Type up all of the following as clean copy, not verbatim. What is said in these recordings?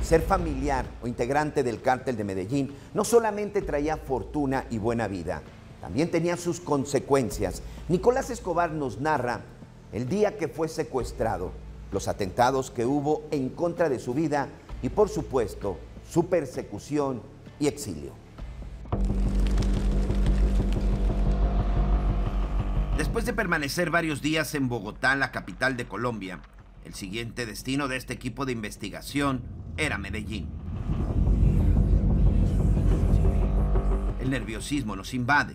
Ser familiar o integrante del cártel de Medellín no solamente traía fortuna y buena vida, también tenía sus consecuencias. Nicolás Escobar nos narra el día que fue secuestrado, los atentados que hubo en contra de su vida y, por supuesto, su persecución y exilio. Después de permanecer varios días en Bogotá, la capital de Colombia, el siguiente destino de este equipo de investigación era Medellín. El nerviosismo nos invade.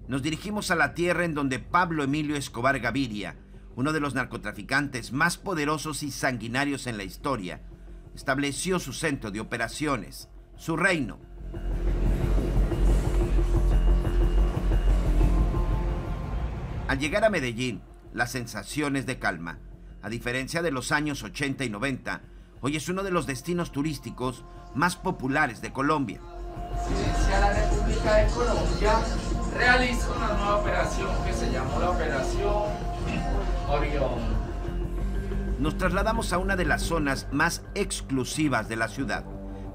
Nos dirigimos a la tierra en donde Pablo Emilio Escobar Gaviria, uno de los narcotraficantes más poderosos y sanguinarios en la historia, estableció su centro de operaciones, su reino. Al llegar a Medellín, la sensación es de calma. A diferencia de los años 80 y 90, hoy es uno de los destinos turísticos más populares de Colombia. La República de Colombia realiza una nueva operación que se llamó la Operación Orión. Nos trasladamos a una de las zonas más exclusivas de la ciudad.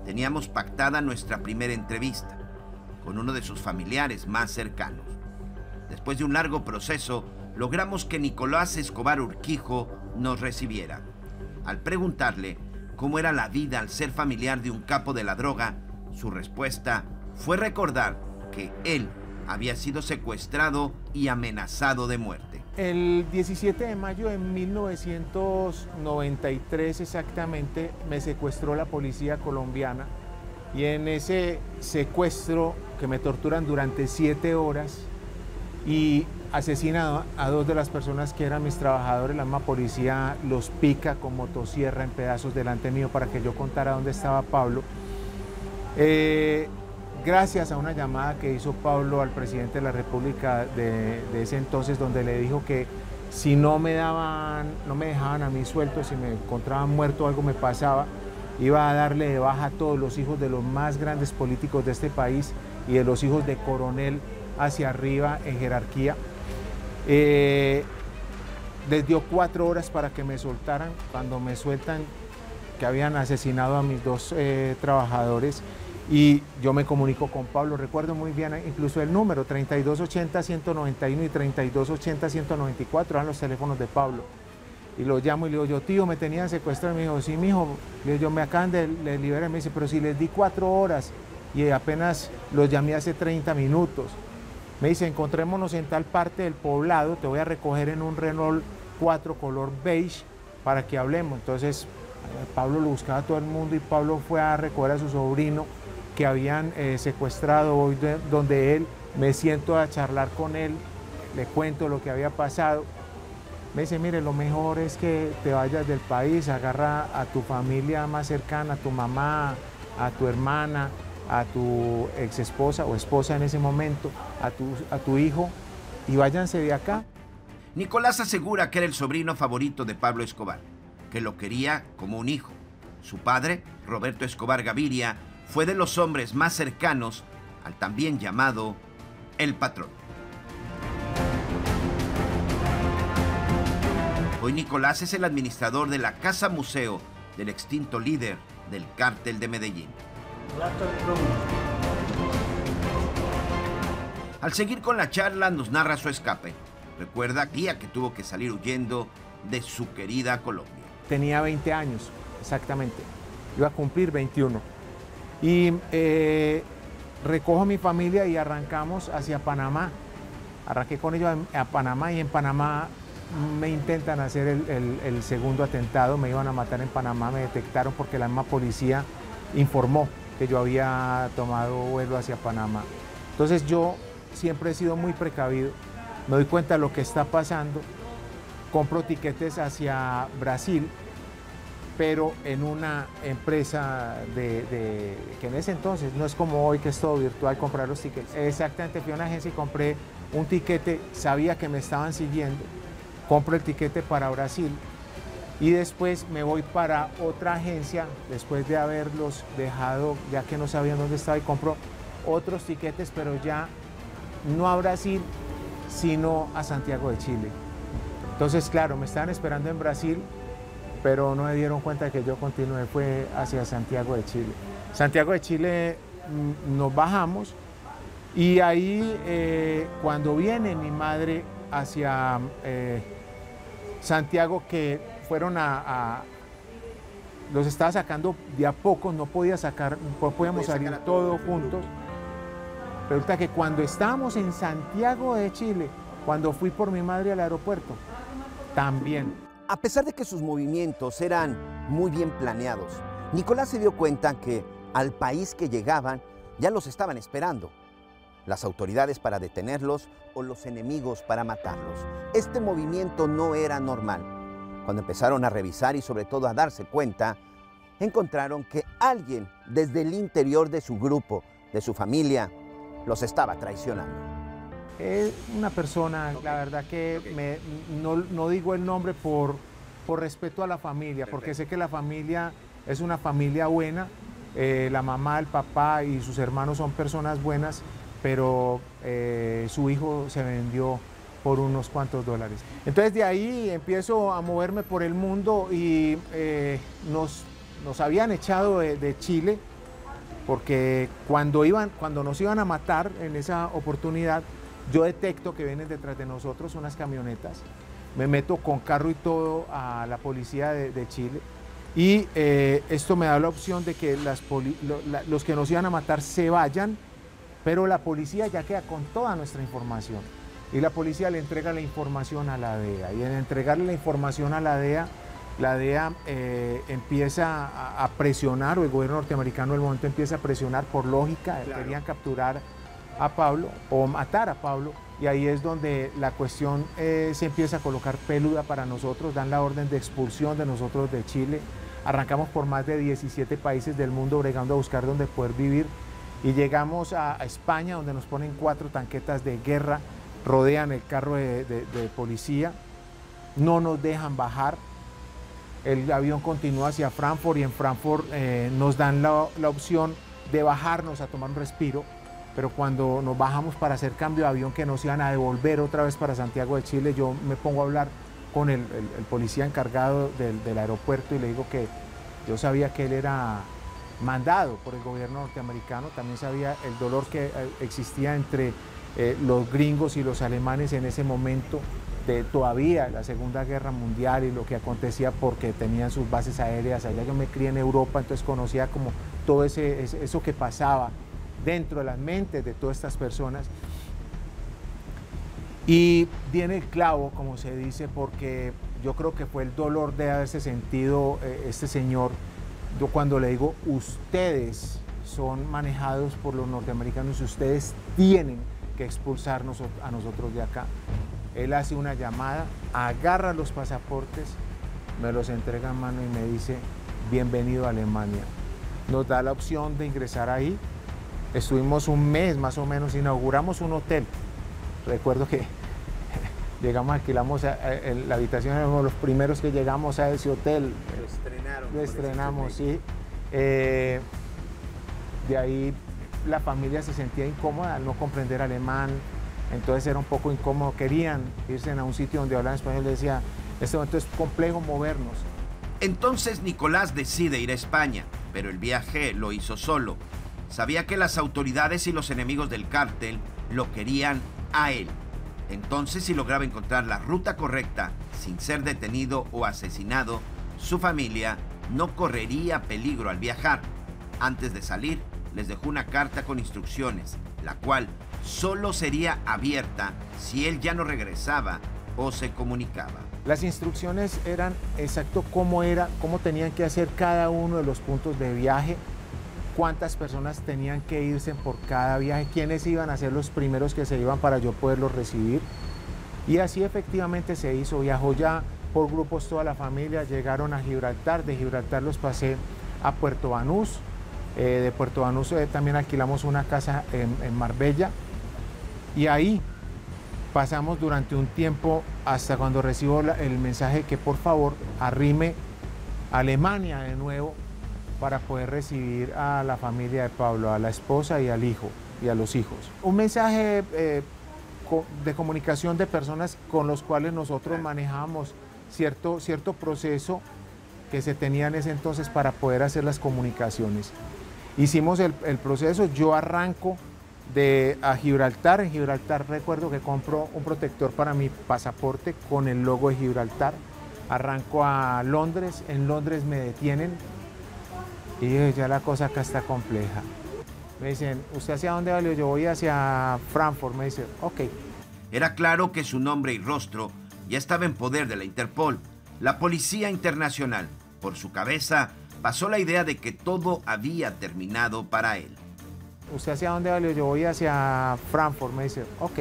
Teníamos pactada nuestra primera entrevista con uno de sus familiares más cercanos. Después de un largo proceso, logramos que Nicolás Escobar Urquijo nos recibiera. Al preguntarle cómo era la vida al ser familiar de un capo de la droga, su respuesta fue recordar que él había sido secuestrado y amenazado de muerte. El 17 de mayo de 1993 exactamente me secuestró la policía colombiana y en ese secuestro que me torturan durante 7 horas y asesinan a 2 de las personas que eran mis trabajadores, la misma policía los pica con motosierra en pedazos delante mío para que yo contara dónde estaba Pablo. Gracias a una llamada que hizo Pablo al presidente de la República de ese entonces, donde le dijo que si no me dejaban a mí suelto, si me encontraban muerto o algo me pasaba, iba a darle de baja a todos los hijos de los más grandes políticos de este país y de los hijos de coronel hacia arriba en jerarquía. Les dio 4 horas para que me soltaran. Cuando me sueltan, que habían asesinado a mis 2 trabajadores, y yo me comunico con Pablo, recuerdo muy bien incluso el número, 3280-191 y 3280-194, eran los teléfonos de Pablo. Y lo llamo y le digo, yo, tío, me tenían secuestrado. Y me dijo, sí, mijo, le digo, yo me acaban de liberar. Me dice, pero si les di 4 horas y apenas los llamé hace 30 minutos. Me dice, encontrémonos en tal parte del poblado, te voy a recoger en un Renault 4 color beige para que hablemos. Entonces, Pablo lo buscaba a todo el mundo y Pablo fue a recoger a su sobrino que habían secuestrado hoy, donde él, me siento a charlar con él, le cuento lo que había pasado. Me dice, mire, lo mejor es que te vayas del país, agarra a tu familia más cercana, a tu mamá, a tu hermana, a tu ex esposa o esposa en ese momento, a tu hijo, y váyanse de acá. Nicolás asegura que era el sobrino favorito de Pablo Escobar, que lo quería como un hijo. Su padre, Roberto Escobar Gaviria, fue de los hombres más cercanos al también llamado El Patrón. Hoy Nicolás es el administrador de la Casa Museo del extinto líder del cártel de Medellín. Al seguir con la charla nos narra su escape. Recuerda día que tuvo que salir huyendo de su querida Colombia. Tenía 20 años, exactamente. Iba a cumplir 21. Y recojo a mi familia y arrancamos hacia Panamá. Arranqué con ellos a Panamá y en Panamá me intentan hacer el segundo atentado. Me iban a matar en Panamá, me detectaron porque la misma policía informó que yo había tomado vuelo hacia Panamá. Entonces yo siempre he sido muy precavido. Me doy cuenta de lo que está pasando. Compro tiquetes hacia Brasil, pero en una empresa que en ese entonces no es como hoy que es todo virtual comprar los tickets. Exactamente, fui a una agencia y compré un tiquete, sabía que me estaban siguiendo, compro el tiquete para Brasil y después me voy para otra agencia después de haberlos dejado, ya que no sabían dónde estaba, y compro otros tiquetes, pero ya no a Brasil, sino a Santiago de Chile. Entonces, claro, me estaban esperando en Brasil. pero no me dieron cuenta de que yo continué, fue hacia Santiago de Chile. Santiago de Chile nos bajamos y ahí cuando viene mi madre hacia Santiago, que fueron los estaba sacando de a poco, no podíamos salir todos juntos. Resulta que cuando estábamos en Santiago de Chile, cuando fui por mi madre al aeropuerto, también. A pesar de que sus movimientos eran muy bien planeados, Nicolás se dio cuenta que al país que llegaban ya los estaban esperando. Las autoridades para detenerlos o los enemigos para matarlos. Este movimiento no era normal. Cuando empezaron a revisar y sobre todo a darse cuenta, encontraron que alguien desde el interior de su grupo, de su familia, los estaba traicionando. Es una persona, la verdad que no digo el nombre por respeto a la familia, porque sé que la familia es una familia buena, la mamá, el papá y sus hermanos son personas buenas, pero su hijo se vendió por unos cuantos dólares. Entonces de ahí empiezo a moverme por el mundo y nos habían echado de Chile, porque cuando nos iban a matar en esa oportunidad, yo detecto que vienen detrás de nosotros unas camionetas, me meto con carro y todo a la policía de Chile y esto me da la opción de que los que nos iban a matar se vayan, pero la policía ya queda con toda nuestra información y la policía le entrega la información a la DEA y en entregarle la información a la DEA empieza a presionar, o el gobierno norteamericano en el momento empieza a presionar por lógica, claro. Querían capturar a Pablo o matar a Pablo y ahí es donde la cuestión se empieza a colocar peluda para nosotros, dan la orden de expulsión de nosotros de Chile, arrancamos por más de 17 países del mundo bregando a buscar dónde poder vivir y llegamos a España, donde nos ponen 4 tanquetas de guerra, rodean el carro de policía, no nos dejan bajar. El avión continúa hacia Frankfurt y en Frankfurt nos dan la opción de bajarnos a tomar un respiro, pero cuando nos bajamos para hacer cambio de avión que nos iban a devolver otra vez para Santiago de Chile, yo me pongo a hablar con el policía encargado del aeropuerto y le digo que yo sabía que él era mandado por el gobierno norteamericano, también sabía el dolor que existía entre los gringos y los alemanes en ese momento, de todavía la Segunda Guerra Mundial y lo que acontecía porque tenían sus bases aéreas allá. Yo me crié en Europa, entonces conocía como todo eso que pasaba dentro de las mentes de todas estas personas. Y viene el clavo, como se dice, porque yo creo que fue el dolor de haberse sentido este señor. Yo cuando le digo, ustedes son manejados por los norteamericanos y ustedes tienen que expulsarnos a nosotros de acá. Él hace una llamada, agarra los pasaportes, me los entrega en mano y me dice, bienvenido a Alemania. Nos da la opción de ingresar ahí. Estuvimos un mes más o menos, inauguramos un hotel. Recuerdo que llegamos, alquilamos la habitación, éramos los primeros que llegamos a ese hotel. Lo estrenamos, sí. De ahí la familia se sentía incómoda al no comprender alemán. Entonces era un poco incómodo, querían irse a un sitio donde hablaban español, les decía, en este momento es complejo movernos. Entonces Nicolás decide ir a España, pero el viaje lo hizo solo. Sabía que las autoridades y los enemigos del cártel lo querían a él. Entonces, si lograba encontrar la ruta correcta, sin ser detenido o asesinado, su familia no correría peligro al viajar. Antes de salir, les dejó una carta con instrucciones, la cual solo sería abierta si él ya no regresaba o se comunicaba. Las instrucciones eran exacto cómo tenían que hacer cada uno de los puntos de viaje, cuántas personas tenían que irse por cada viaje, quiénes iban a ser los primeros que se iban para yo poderlos recibir. Y así efectivamente se hizo, viajó ya por grupos toda la familia, llegaron a Gibraltar, de Gibraltar los pasé a Puerto Banús, de Puerto Banús también alquilamos una casa en Marbella y ahí pasamos durante un tiempo hasta cuando recibo el mensaje que por favor arrime a Alemania de nuevo para poder recibir a la familia de Pablo, a la esposa y al hijo y a los hijos. Un mensaje de comunicación de personas con los cuales nosotros manejamos cierto proceso que se tenía en ese entonces para poder hacer las comunicaciones. Hicimos el proceso, yo arranco a Gibraltar. En Gibraltar recuerdo que compro un protector para mi pasaporte con el logo de Gibraltar. Arranco a Londres, en Londres me detienen y dije, ya la cosa acá está compleja. Me dicen, ¿usted hacia dónde va? Yo voy hacia Frankfurt. Me dice, ok. Era claro que su nombre y rostro ya estaba en poder de la Interpol, la Policía Internacional. Por su cabeza pasó la idea de que todo había terminado para él. ¿Usted hacia dónde va? Yo voy hacia Frankfurt. Me dice, ok,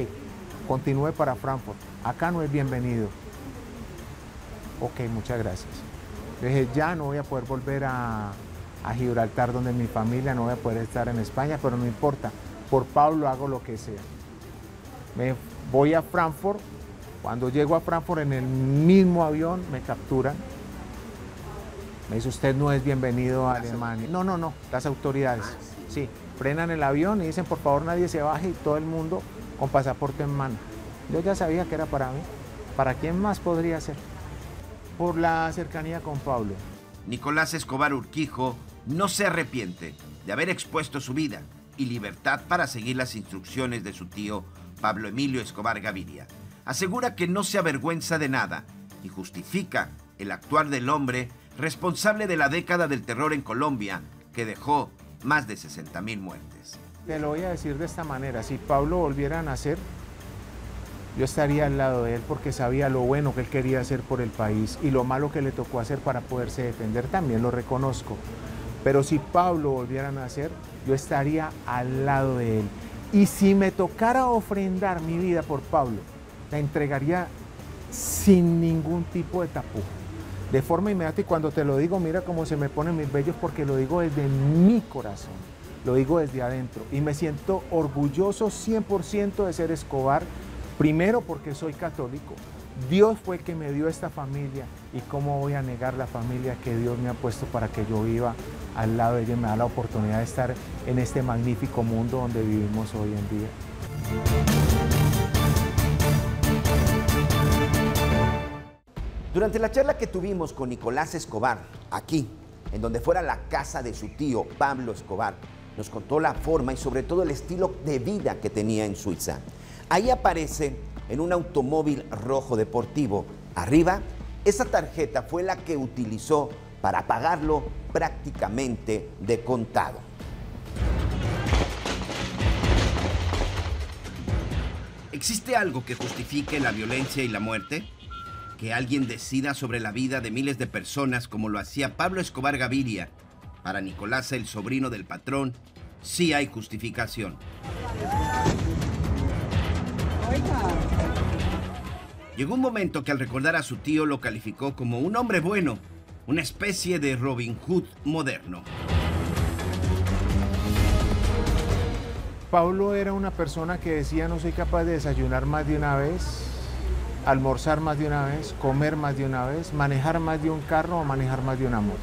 continúe para Frankfurt. Acá no es bienvenido. Ok, muchas gracias. Le dije, ya no voy a poder volver a Gibraltar, donde mi familia, no voy a poder estar en España, pero no importa. Por Pablo hago lo que sea. Me voy a Frankfurt. Cuando llego a Frankfurt, en el mismo avión me capturan. Me dice, usted no es bienvenido a Alemania. No, las autoridades. Sí, frenan el avión y dicen, por favor, nadie se baje, y todo el mundo con pasaporte en mano. Yo ya sabía que era para mí. ¿Para quién más podría ser? Por la cercanía con Pablo. Nicolás Escobar Urquijo no se arrepiente de haber expuesto su vida y libertad para seguir las instrucciones de su tío Pablo Emilio Escobar Gaviria. Asegura que no se avergüenza de nada y justifica el actuar del hombre responsable de la década del terror en Colombia, que dejó más de 60,000 muertes. Te lo voy a decir de esta manera: si Pablo volviera a nacer, yo estaría al lado de él, porque sabía lo bueno que él quería hacer por el país y lo malo que le tocó hacer para poderse defender, también lo reconozco. Pero si Pablo volviera a nacer, yo estaría al lado de él. Y si me tocara ofrendar mi vida por Pablo, la entregaría sin ningún tipo de tapujo, de forma inmediata. Y cuando te lo digo, mira cómo se me ponen mis vellos, porque lo digo desde mi corazón, lo digo desde adentro. Y me siento orgulloso 100% de ser Escobar. Primero porque soy católico, Dios fue el que me dio esta familia, y cómo voy a negar la familia que Dios me ha puesto para que yo viva al lado de ella, me da la oportunidad de estar en este magnífico mundo donde vivimos hoy en día. Durante la charla que tuvimos con Nicolás Escobar, aquí, en donde fuera la casa de su tío Pablo Escobar, nos contó la forma y sobre todo el estilo de vida que tenía en Suiza. Ahí aparece en un automóvil rojo deportivo. Arriba, esa tarjeta fue la que utilizó para pagarlo prácticamente de contado. ¿Existe algo que justifique la violencia y la muerte? ¿Que alguien decida sobre la vida de miles de personas como lo hacía Pablo Escobar Gaviria? Para Nicolás, el sobrino del patrón, sí hay justificación. Llegó un momento que al recordar a su tío lo calificó como un hombre bueno, una especie de Robin Hood moderno. Pablo era una persona que decía: no soy capaz de desayunar más de una vez, almorzar más de una vez, comer más de una vez, manejar más de un carro o manejar más de una moto.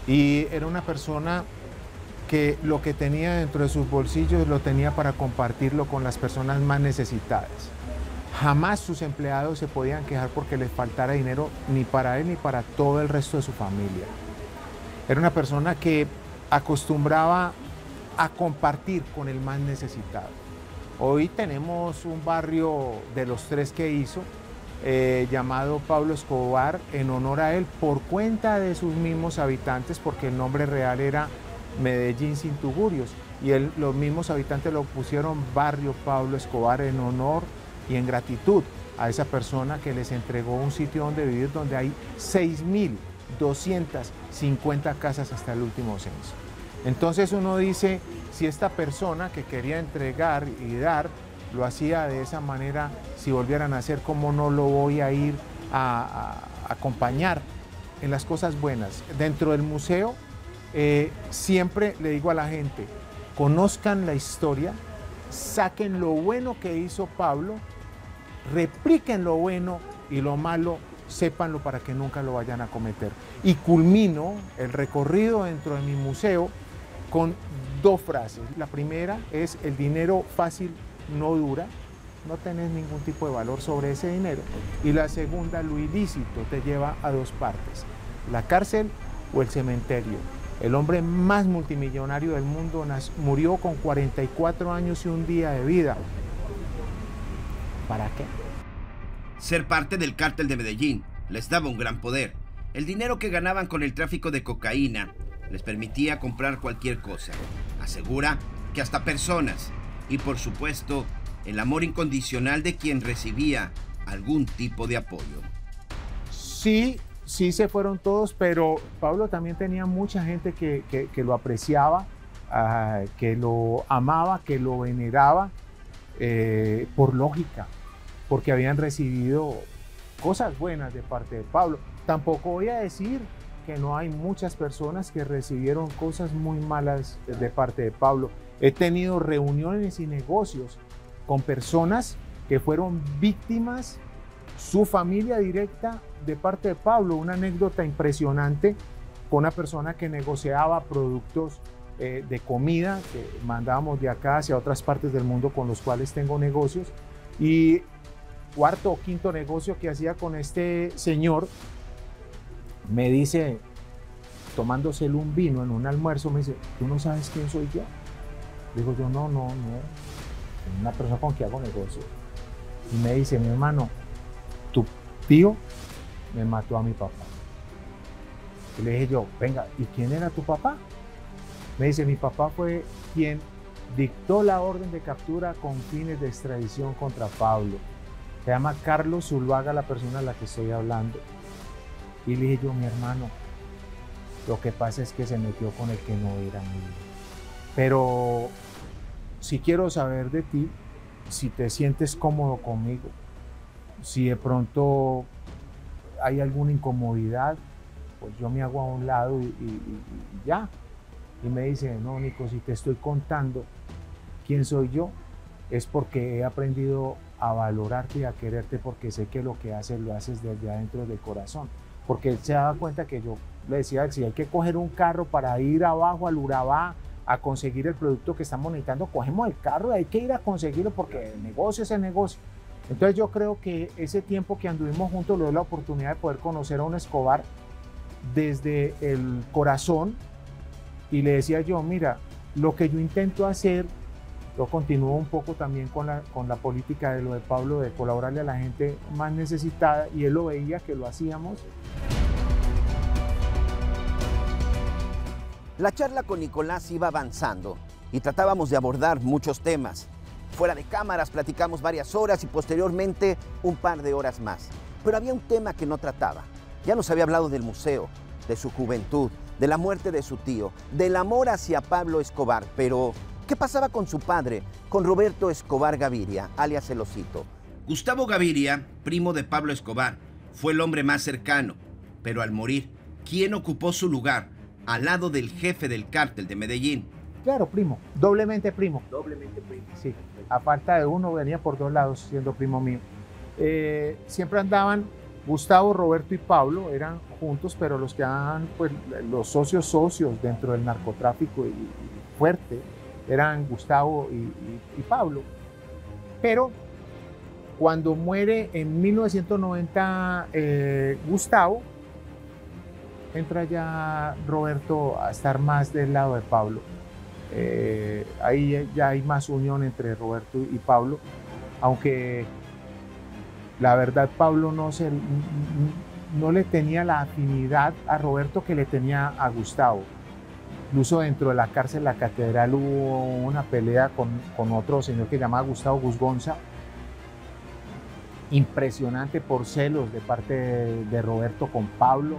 Y era una persona que lo que tenía dentro de sus bolsillos lo tenía para compartirlo con las personas más necesitadas. Jamás sus empleados se podían quejar porque les faltara dinero, ni para él ni para todo el resto de su familia. Era una persona que acostumbraba a compartir con el más necesitado. Hoy tenemos un barrio de los 3 que hizo, llamado Pablo Escobar, en honor a él, por cuenta de sus mismos habitantes, porque el nombre real era Medellín Sin Tugurios, y los mismos habitantes lo pusieron Barrio Pablo Escobar en honor y en gratitud a esa persona que les entregó un sitio donde vivir, donde hay 6.250 casas hasta el último censo. Entonces uno dice, si esta persona que quería entregar y dar lo hacía de esa manera, si volvieran a hacer, ¿cómo no lo voy a ir a acompañar en las cosas buenas? Dentro del museo siempre le digo a la gente: conozcan la historia, saquen lo bueno que hizo Pablo, repliquen lo bueno, y lo malo sépanlo para que nunca lo vayan a cometer. Y culmino el recorrido dentro de mi museo con 2 frases. La primera es: el dinero fácil no dura, no tenés ningún tipo de valor sobre ese dinero. Y la segunda: lo ilícito te lleva a 2 partes, la cárcel o el cementerio. El hombre más multimillonario del mundo murió con 44 años y un día de vida. ¿Para qué? Ser parte del cártel de Medellín les daba un gran poder. El dinero que ganaban con el tráfico de cocaína les permitía comprar cualquier cosa. Asegura que hasta personas. Y por supuesto, el amor incondicional de quien recibía algún tipo de apoyo. Sí se fueron todos, pero Pablo también tenía mucha gente que lo apreciaba, que lo amaba, que lo veneraba, por lógica, porque habían recibido cosas buenas de parte de Pablo. Tampoco voy a decir que no hay muchas personas que recibieron cosas muy malas de parte de Pablo. He tenido reuniones y negocios con personas que fueron víctimas, su familia directa, de parte de Pablo. Una anécdota impresionante con una persona que negociaba productos de comida que mandábamos de acá hacia otras partes del mundo con los cuales tengo negocios, y cuarto o quinto negocio que hacía con este señor, me dice, tomándose un vino en un almuerzo, me dice, ¿tú no sabes quién soy yo? Digo yo, no, una persona con quien hago negocio. Y me dice, mi hermano, tu tío me mató a mi papá. Y le dije yo, venga, ¿y quién era tu papá? Me dice, mi papá fue quien dictó la orden de captura con fines de extradición contra Pablo. Se llama Carlos Zuluaga, la persona a la que estoy hablando. Y le dije yo, mi hermano, lo que pasa es que se metió con el que no era mío. Pero si quiero saber de ti, si te sientes cómodo conmigo, si de pronto hay alguna incomodidad, pues yo me hago a un lado y ya. Y me dice, no, Nico, si te estoy contando quién soy yo, es porque he aprendido a valorarte y a quererte, porque sé que lo que haces lo haces desde adentro del corazón. Porque él se daba cuenta que yo le decía, si hay que coger un carro para ir abajo al Urabá a conseguir el producto que estamos necesitando, cogemos el carro y hay que ir a conseguirlo, porque el negocio es el negocio. Entonces yo creo que ese tiempo que anduvimos juntos le dio la oportunidad de poder conocer a un Escobar desde el corazón, y le decía yo, mira, lo que yo intento hacer, yo continúo un poco también con la política de lo de Pablo, de colaborarle a la gente más necesitada, y él lo veía que lo hacíamos. La charla con Nicolás iba avanzando y tratábamos de abordar muchos temas. Fuera de cámaras platicamos varias horas y posteriormente un par de horas más. Pero había un tema que no trataba. Ya nos había hablado del museo, de su juventud, de la muerte de su tío, del amor hacia Pablo Escobar. Pero, ¿qué pasaba con su padre, con Roberto Escobar Gaviria, alias El Osito? Gustavo Gaviria, primo de Pablo Escobar, fue el hombre más cercano. Pero al morir, ¿quién ocupó su lugar al lado del jefe del cártel de Medellín? Claro, primo, doblemente primo. Doblemente primo. Sí, a falta de uno venía por dos lados siendo primo mío. Siempre andaban Gustavo, Roberto y Pablo, eran juntos, pero los que eran pues, los socios dentro del narcotráfico y fuerte eran Gustavo y Pablo. Pero cuando muere en 1990 Gustavo, entra ya Roberto a estar más del lado de Pablo. Ahí ya hay más unión entre Roberto y Pablo, aunque la verdad Pablo no le tenía la afinidad a Roberto que le tenía a Gustavo. Incluso dentro de la cárcel, la catedral, hubo una pelea con otro señor que llamaba Gustavo Guzgonza, impresionante por celos de parte de Roberto con Pablo,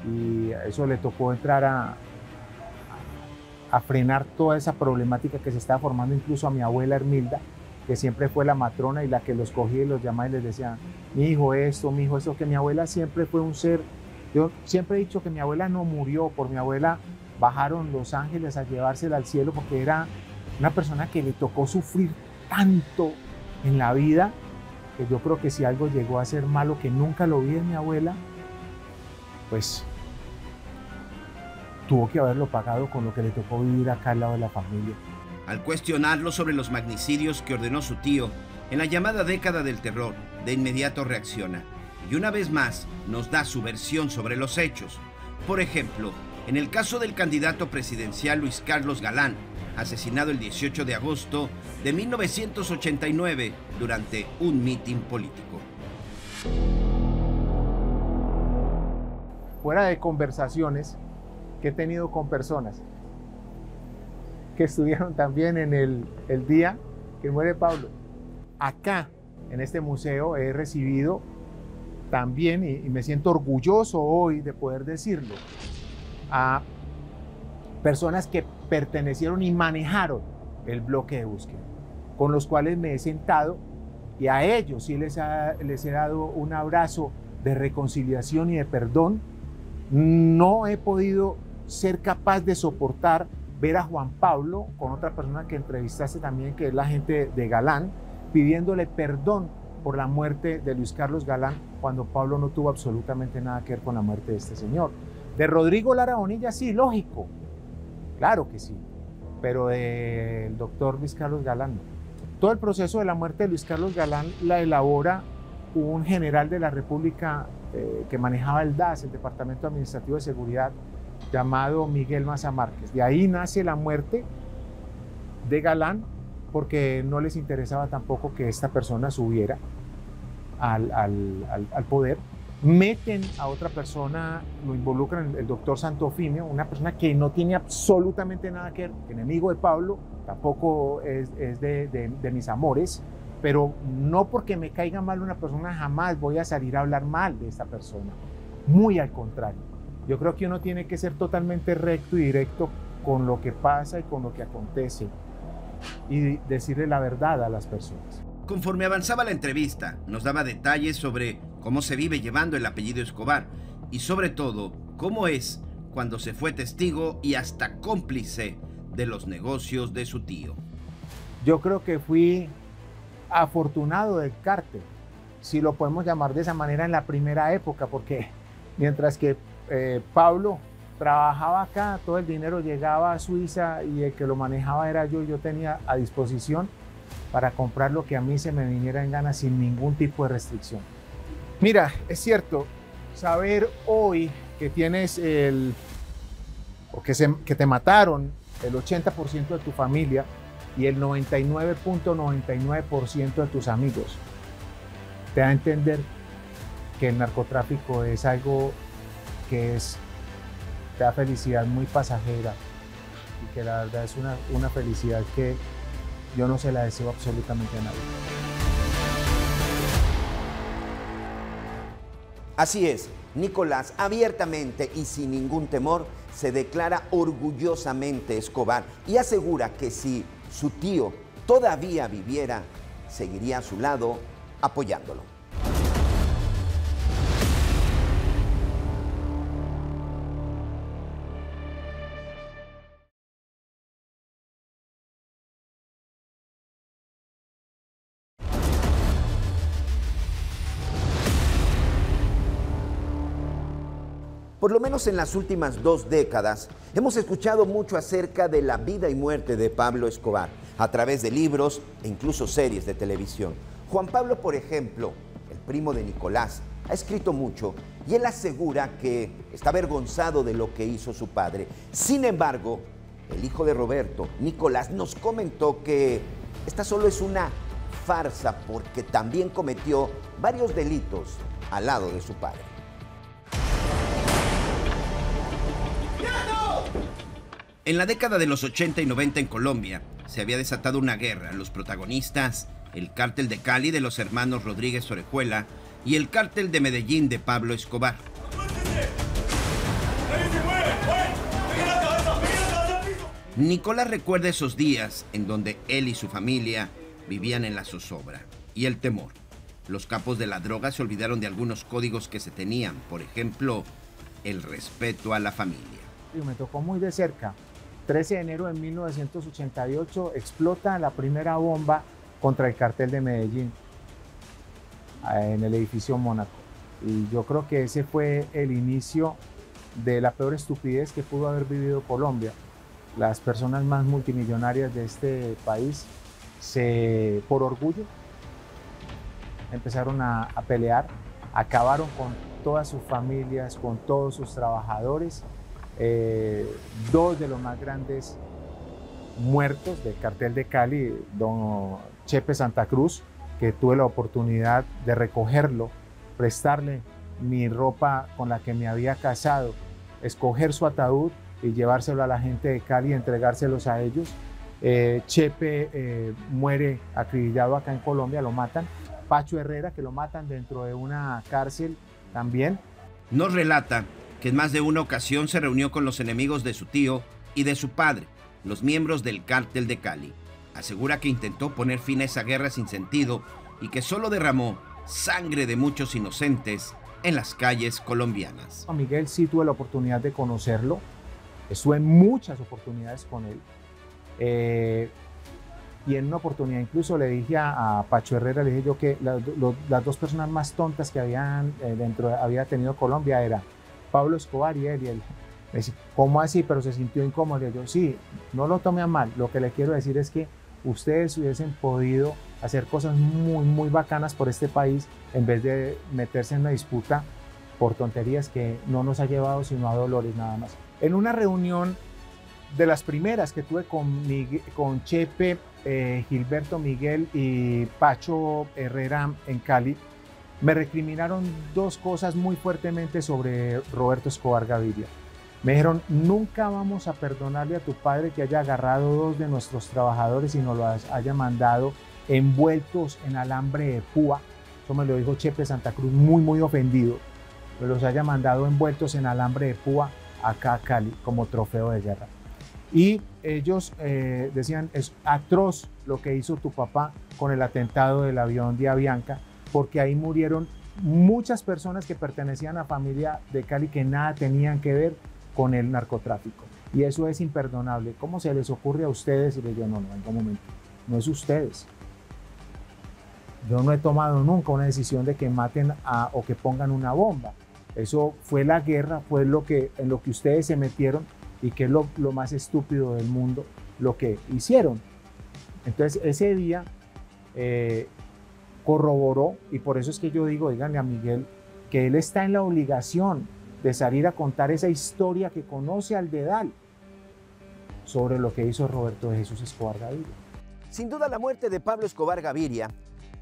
y eso le tocó entrar a frenar toda esa problemática que se estaba formando, incluso a mi abuela Hermilda, que siempre fue la matrona y la que los cogía y los llamaba y les decía, mi hijo esto, que mi abuela siempre fue un ser. Yo siempre he dicho que mi abuela no murió, por mi abuela bajaron los ángeles a llevársela al cielo, porque era una persona que le tocó sufrir tanto en la vida, que yo creo que si algo llegó a ser malo, que nunca lo vi en mi abuela, pues tuvo que haberlo pagado con lo que le tocó vivir acá al lado de la familia. Al cuestionarlo sobre los magnicidios que ordenó su tío en la llamada década del terror, de inmediato reacciona y una vez más nos da su versión sobre los hechos. Por ejemplo, en el caso del candidato presidencial Luis Carlos Galán, asesinado el 18 de agosto de 1989 durante un mitin político. Fuera de conversaciones que he tenido con personas que estuvieron también en el día que muere Pablo. Acá, en este museo, he recibido también, y me siento orgulloso hoy de poder decirlo, a personas que pertenecieron y manejaron el bloque de búsqueda, con los cuales me he sentado, y a ellos sí les he dado un abrazo de reconciliación y de perdón. No he podido ser capaz de soportar ver a Juan Pablo con otra persona que entrevistaste también, que es la gente de Galán, pidiéndole perdón por la muerte de Luis Carlos Galán, cuando Pablo no tuvo absolutamente nada que ver con la muerte de este señor. De Rodrigo Lara Bonilla sí, lógico, claro que sí, pero del doctor Luis Carlos Galán no. Todo el proceso de la muerte de Luis Carlos Galán la elabora un general de la República que manejaba el DAS, el Departamento Administrativo de Seguridad, llamado Miguel Maza Márquez. De ahí nace la muerte de Galán, porque no les interesaba tampoco que esta persona subiera al poder. Meten a otra persona, lo involucran, el doctor Santofimio, una persona que no tiene absolutamente nada que ver, enemigo de Pablo, tampoco es de mis amores, pero no porque me caiga mal una persona jamás voy a salir a hablar mal de esta persona. Muy al contrario. Yo creo que uno tiene que ser totalmente recto y directo con lo que pasa y con lo que acontece y decirle la verdad a las personas. Conforme avanzaba la entrevista, nos daba detalles sobre cómo se vive llevando el apellido Escobar y sobre todo cómo es cuando se fue testigo y hasta cómplice de los negocios de su tío. Yo creo que fui afortunado del cártel, si lo podemos llamar de esa manera, en la primera época, porque mientras que Pablo trabajaba acá, todo el dinero llegaba a Suiza y el que lo manejaba era yo tenía a disposición para comprar lo que a mí se me viniera en gana sin ningún tipo de restricción. Mira, es cierto, saber hoy que tienes que te mataron el 80% de tu familia y el 99.99% de tus amigos, te da a entender que el narcotráfico es algo que te da felicidad muy pasajera y que la verdad es una felicidad que yo no se la deseo absolutamente a nadie. Así es, Nicolás abiertamente y sin ningún temor se declara orgullosamente Escobar y asegura que si su tío todavía viviera, seguiría a su lado apoyándolo. Por lo menos en las últimas 2 décadas, hemos escuchado mucho acerca de la vida y muerte de Pablo Escobar, a través de libros e incluso series de televisión. Juan Pablo, por ejemplo, el primo de Nicolás, ha escrito mucho y él asegura que está avergonzado de lo que hizo su padre. Sin embargo, el hijo de Roberto, Nicolás, nos comentó que esta solo es una farsa porque también cometió varios delitos al lado de su padre. En la década de los 80 y 90 en Colombia se había desatado una guerra. Los protagonistas, el cártel de Cali de los hermanos Rodríguez Orejuela y el cártel de Medellín de Pablo Escobar. Nicolás recuerda esos días en donde él y su familia vivían en la zozobra y el temor. Los capos de la droga se olvidaron de algunos códigos que se tenían, por ejemplo, el respeto a la familia. Me tocó muy de cerca. 13 de enero de 1988 explota la primera bomba contra el cartel de Medellín en el edificio Mónaco. Y yo creo que ese fue el inicio de la peor estupidez que pudo haber vivido Colombia. Las personas más multimillonarias de este país, por orgullo, empezaron a pelear, acabaron con todas sus familias, con todos sus trabajadores. Dos de los más grandes muertos del cartel de Cali, don Chepe Santa Cruz, que tuve la oportunidad de recogerlo, prestarle mi ropa con la que me había casado, escoger su ataúd y llevárselo a la gente de Cali y entregárselos a ellos. Chepe muere acribillado acá en Colombia, lo matan. Pacho Herrera, que lo matan dentro de una cárcel también. Nos relata que en más de una ocasión se reunió con los enemigos de su tío y de su padre, los miembros del cártel de Cali. Asegura que intentó poner fin a esa guerra sin sentido y que solo derramó sangre de muchos inocentes en las calles colombianas. A Miguel sí tuve la oportunidad de conocerlo, estuve en muchas oportunidades con él. Y en una oportunidad incluso le dije a Pacho Herrera, le dije yo que las dos personas más tontas que había tenido Colombia era Pablo Escobar y él. Y él me decía, ¿cómo así? Pero se sintió incómodo. Y yo, sí, no lo tome a mal. Lo que le quiero decir es que ustedes hubiesen podido hacer cosas muy, muy bacanas por este país en vez de meterse en una disputa por tonterías que no nos ha llevado sino a dolores nada más. En una reunión de las primeras que tuve con Chepe, Gilberto Miguel y Pacho Herrera en Cali, me recriminaron dos cosas muy fuertemente sobre Roberto Escobar Gaviria. Me dijeron, nunca vamos a perdonarle a tu padre que haya agarrado dos de nuestros trabajadores y nos los haya mandado envueltos en alambre de púa. Eso me lo dijo Chepe Santa Cruz, muy, muy ofendido. Me los haya mandado envueltos en alambre de púa acá a Cali como trofeo de guerra. Y ellos decían, es atroz lo que hizo tu papá con el atentado del avión de Avianca, porque ahí murieron muchas personas que pertenecían a familia de Cali que nada tenían que ver con el narcotráfico. Y eso es imperdonable. ¿Cómo se les ocurre a ustedes? Y les digo, no, en un momento, no es ustedes. Yo no he tomado nunca una decisión de que maten o que pongan una bomba. Eso fue la guerra, fue en lo que ustedes se metieron y que es lo más estúpido del mundo, lo que hicieron. Entonces ese día corroboró, y por eso es que yo digo, díganle a Miguel que él está en la obligación de salir a contar esa historia que conoce al dedal sobre lo que hizo Roberto de Jesús Escobar Gaviria. Sin duda la muerte de Pablo Escobar Gaviria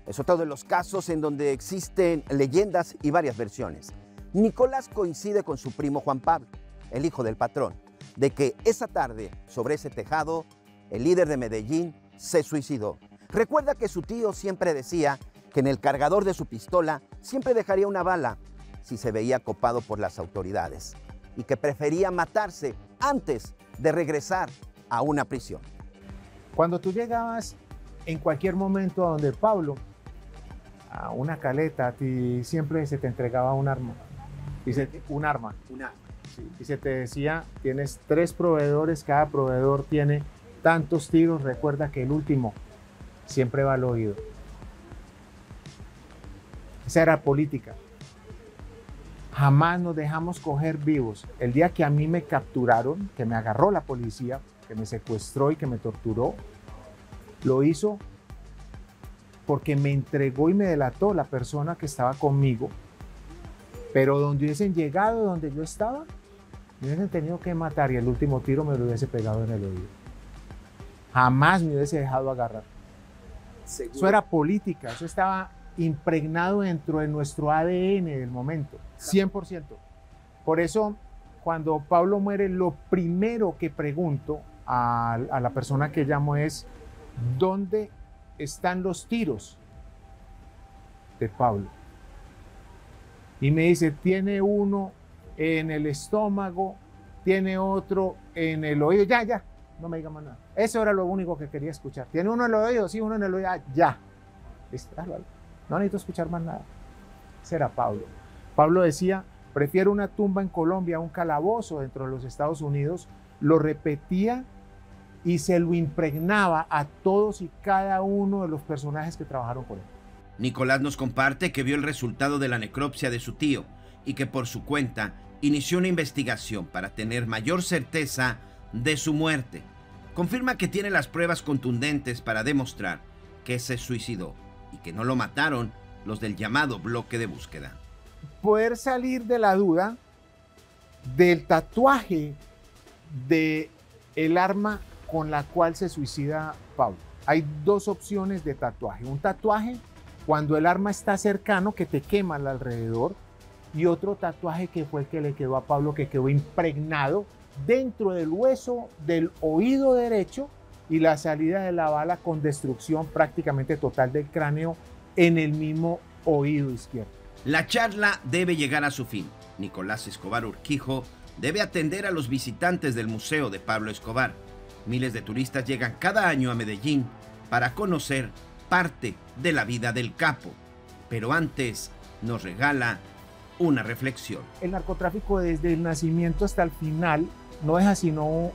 es otro de los casos en donde existen leyendas y varias versiones. Nicolás coincide con su primo Juan Pablo, el hijo del patrón, de que esa tarde, sobre ese tejado, el líder de Medellín se suicidó. Recuerda que su tío siempre decía que en el cargador de su pistola siempre dejaría una bala si se veía copado por las autoridades y que prefería matarse antes de regresar a una prisión. Cuando tú llegabas en cualquier momento a donde Pablo, a una caleta, a ti siempre se te entregaba un arma. Un arma. Sí, y se te decía, tienes 3 proveedores, cada proveedor tiene tantos tiros, recuerda que el último siempre va al oído. Esa era política. Jamás nos dejamos coger vivos. El día que a mí me capturaron, que me agarró la policía, que me secuestró y que me torturó, lo hizo porque me entregó y me delató la persona que estaba conmigo. Pero donde hubiesen llegado, donde yo estaba, me hubiesen tenido que matar y el último tiro me lo hubiese pegado en el oído. Jamás me hubiese dejado agarrar. ¿Seguro? Eso era política, eso estaba impregnado dentro de nuestro ADN del momento, 100%. Por eso, cuando Pablo muere, lo primero que pregunto a la persona que llamo es, ¿dónde están los tiros de Pablo? Y me dice, tiene uno en el estómago, tiene otro en el oído. Ya, no me diga más nada. Eso era lo único que quería escuchar. ¿Tiene uno en el oído? Sí, uno en el oído. Ya. No necesito escuchar más nada. Ese era Pablo. Pablo decía, prefiero una tumba en Colombia a un calabozo dentro de los Estados Unidos. Lo repetía y se lo impregnaba a todos y cada uno de los personajes que trabajaron con él. Nicolás nos comparte que vio el resultado de la necropsia de su tío y que por su cuenta inició una investigación para tener mayor certeza de su muerte. Confirma que tiene las pruebas contundentes para demostrar que se suicidó y que no lo mataron los del llamado bloque de búsqueda. poder salir de la duda del tatuaje del arma con la cual se suicida Pablo. Hay dos opciones de tatuaje. Un tatuaje cuando el arma está cercano, que te quema alrededor, y otro tatuaje que fue el que le quedó a Pablo, que quedó impregnado dentro del hueso del oído derecho y la salida de la bala con destrucción prácticamente total del cráneo en el mismo oído izquierdo. La charla debe llegar a su fin. Nicolás Escobar Urquijo debe atender a los visitantes del Museo de Pablo Escobar. Miles de turistas llegan cada año a Medellín para conocer parte de la vida del capo. Pero antes nos regala una reflexión. El narcotráfico desde el nacimiento hasta el final no deja sino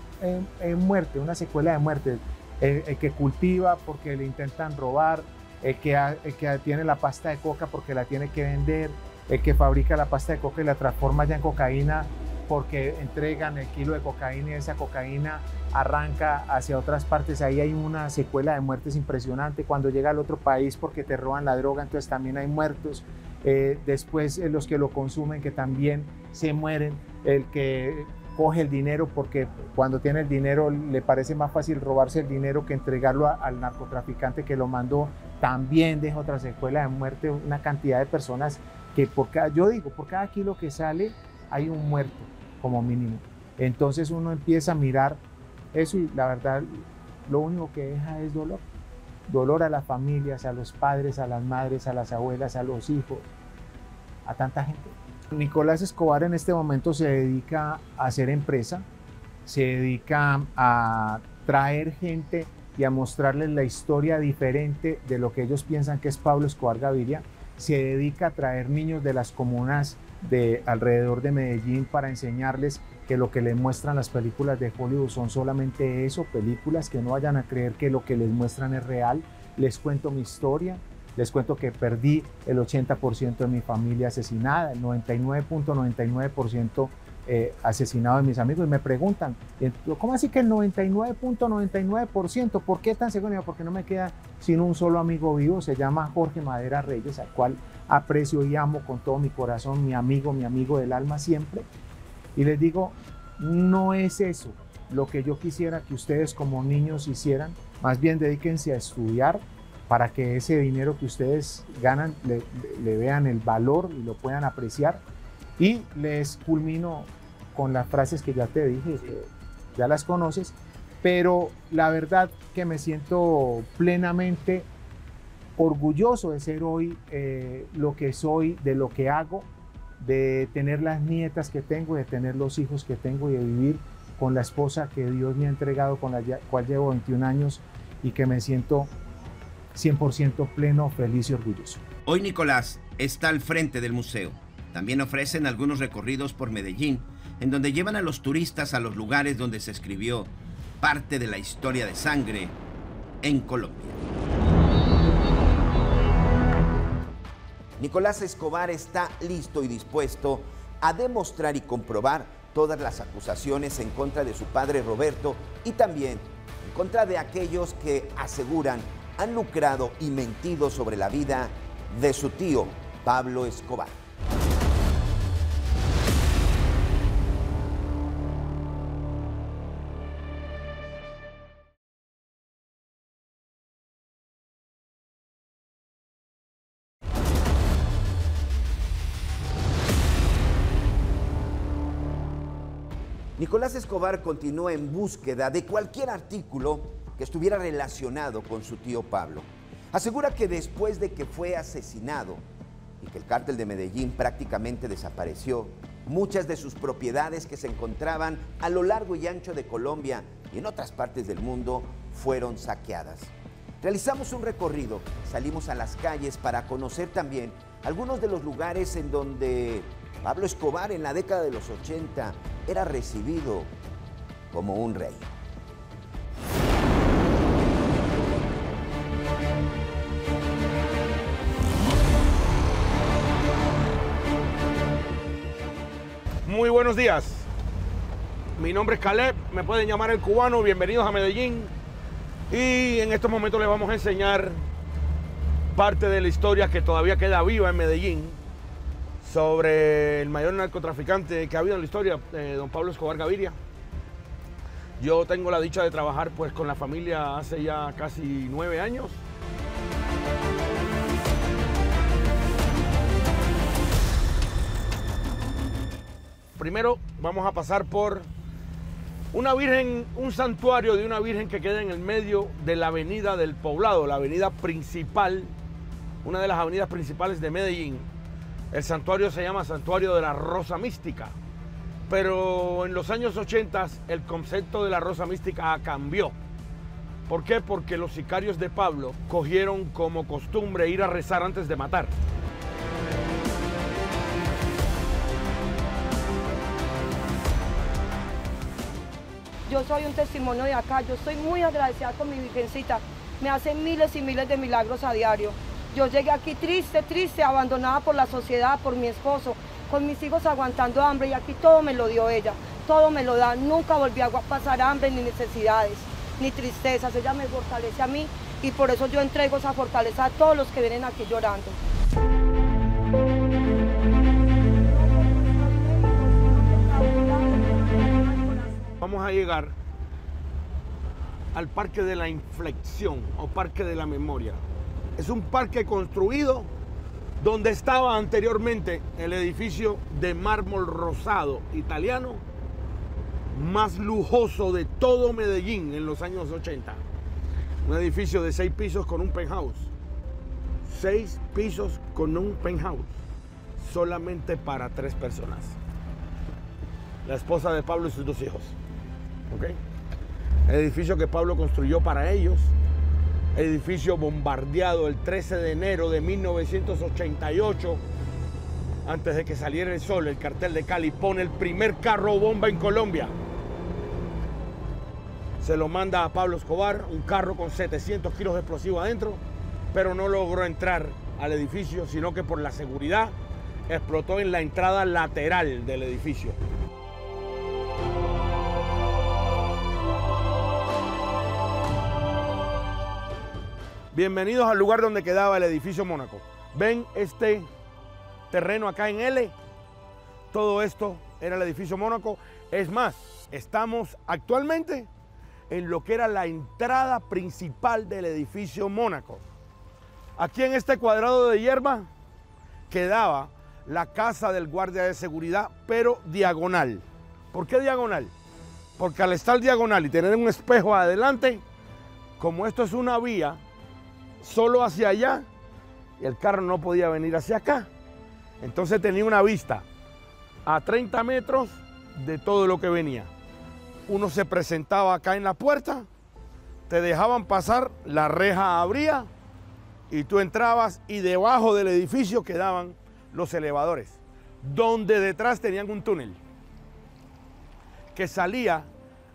muerte, una secuela de muerte. El que cultiva porque le intentan robar, el que tiene la pasta de coca porque la tiene que vender, el que fabrica la pasta de coca y la transforma ya en cocaína porque entregan el kilo de cocaína y esa cocaína arranca hacia otras partes. Ahí hay una secuela de muertes impresionante. Cuando llega al otro país porque te roban la droga, entonces también hay muertos. Después los que lo consumen, que también se mueren. El que coge el dinero porque cuando tiene el dinero le parece más fácil robarse el dinero que entregarlo al narcotraficante que lo mandó, también deja otra secuela de muerte. Una cantidad de personas que por cada kilo que sale hay un muerto como mínimo. Entonces uno empieza a mirar eso y la verdad lo único que deja es dolor. Dolor a las familias, a los padres, a las madres, a las abuelas, a los hijos, a tanta gente. Nicolás Escobar en este momento se dedica a hacer empresa, se dedica a traer gente y a mostrarles la historia diferente de lo que ellos piensan que es Pablo Escobar Gaviria. Se dedica a traer niños de las comunas de alrededor de Medellín para enseñarles que lo que les muestran las películas de Hollywood son solamente eso, películas, que no vayan a creer que lo que les muestran es real. Les cuento mi historia, les cuento que perdí el 80% de mi familia asesinada, el 99.99% asesinado de mis amigos, y me preguntan, ¿cómo así que el 99.99%? ¿Por qué tan seguro? Porque no me queda sino un solo amigo vivo, se llama Jorge Madera Reyes, al cual aprecio y amo con todo mi corazón, mi amigo del alma siempre. Y les digo, no es eso lo que yo quisiera que ustedes como niños hicieran, más bien dedíquense a estudiar para que ese dinero que ustedes ganan le vean el valor y lo puedan apreciar. Y les culmino con las frases que ya te dije, que ya las conoces, pero la verdad que me siento plenamente orgulloso de ser hoy lo que soy, de lo que hago, de tener las nietas que tengo, de tener los hijos que tengo y de vivir con la esposa que Dios me ha entregado, con la cual llevo 21 años y que me siento 100% pleno, feliz y orgulloso. Hoy Nicolás está al frente del museo. También ofrecen algunos recorridos por Medellín, en donde llevan a los turistas a los lugares donde se escribió parte de la historia de sangre en Colombia. Nicolás Escobar está listo y dispuesto a demostrar y comprobar todas las acusaciones en contra de su padre Roberto y también en contra de aquellos que aseguran han lucrado y mentido sobre la vida de su tío Pablo Escobar. Nicolás Escobar continúa en búsqueda de cualquier artículo que estuviera relacionado con su tío Pablo. Asegura que después de que fue asesinado y que el cártel de Medellín prácticamente desapareció, muchas de sus propiedades que se encontraban a lo largo y ancho de Colombia y en otras partes del mundo fueron saqueadas. Realizamos un recorrido, salimos a las calles para conocer también algunos de los lugares en donde Pablo Escobar en la década de los 80 era recibido como un rey. Muy buenos días. Mi nombre es Caleb, me pueden llamar el cubano, bienvenidos a Medellín. Y en estos momentos les vamos a enseñar parte de la historia que todavía queda viva en Medellín sobre el mayor narcotraficante que ha habido en la historia, don Pablo Escobar Gaviria. Yo tengo la dicha de trabajar pues con la familia hace ya casi 9 años. Primero vamos a pasar por una virgen, un santuario de una virgen que queda en el medio de la avenida del Poblado, la avenida principal, una de las avenidas principales de Medellín. El santuario se llama Santuario de la Rosa Mística, pero en los años 80 el concepto de la Rosa Mística cambió. ¿Por qué? Porque los sicarios de Pablo cogieron como costumbre ir a rezar antes de matar. Yo soy un testimonio de acá, yo estoy muy agradecida con mi virgencita, me hace miles y miles de milagros a diario. Yo llegué aquí triste, abandonada por la sociedad, por mi esposo, con mis hijos aguantando hambre y aquí todo me lo dio ella, todo me lo da, nunca volví a pasar hambre ni necesidades, ni tristezas, ella me fortalece a mí y por eso yo entrego esa fortaleza a todos los que vienen aquí llorando. Vamos a llegar al Parque de la Inflexión o Parque de la Memoria. Es un parque construido donde estaba anteriormente el edificio de mármol rosado italiano más lujoso de todo Medellín en los años 80. Un edificio de 6 pisos con un penthouse. 6 pisos con un penthouse. Solamente para 3 personas. La esposa de Pablo y sus 2 hijos. ¿Okay? El edificio que Pablo construyó para ellos, edificio bombardeado el 13 de enero de 1988, antes de que saliera el sol. El cartel de Cali pone el primer carro bomba en Colombia. Se lo manda a Pablo Escobar, un carro con 700 kilos de explosivo adentro, pero no logró entrar al edificio, sino que por la seguridad explotó en la entrada lateral del edificio. Bienvenidos al lugar donde quedaba el edificio Mónaco. ¿Ven este terreno acá en L? Todo esto era el edificio Mónaco. Es más, estamos actualmente en lo que era la entrada principal del edificio Mónaco. Aquí en este cuadrado de hierba quedaba la casa del guardia de seguridad, pero diagonal. ¿Por qué diagonal? Porque al estar diagonal y tener un espejo adelante, como esto es una vía, solo hacia allá, y el carro no podía venir hacia acá. Entonces tenía una vista a 30 metros de todo lo que venía. Uno se presentaba acá en la puerta, te dejaban pasar, la reja abría y tú entrabas y debajo del edificio quedaban los elevadores, donde detrás tenían un túnel que salía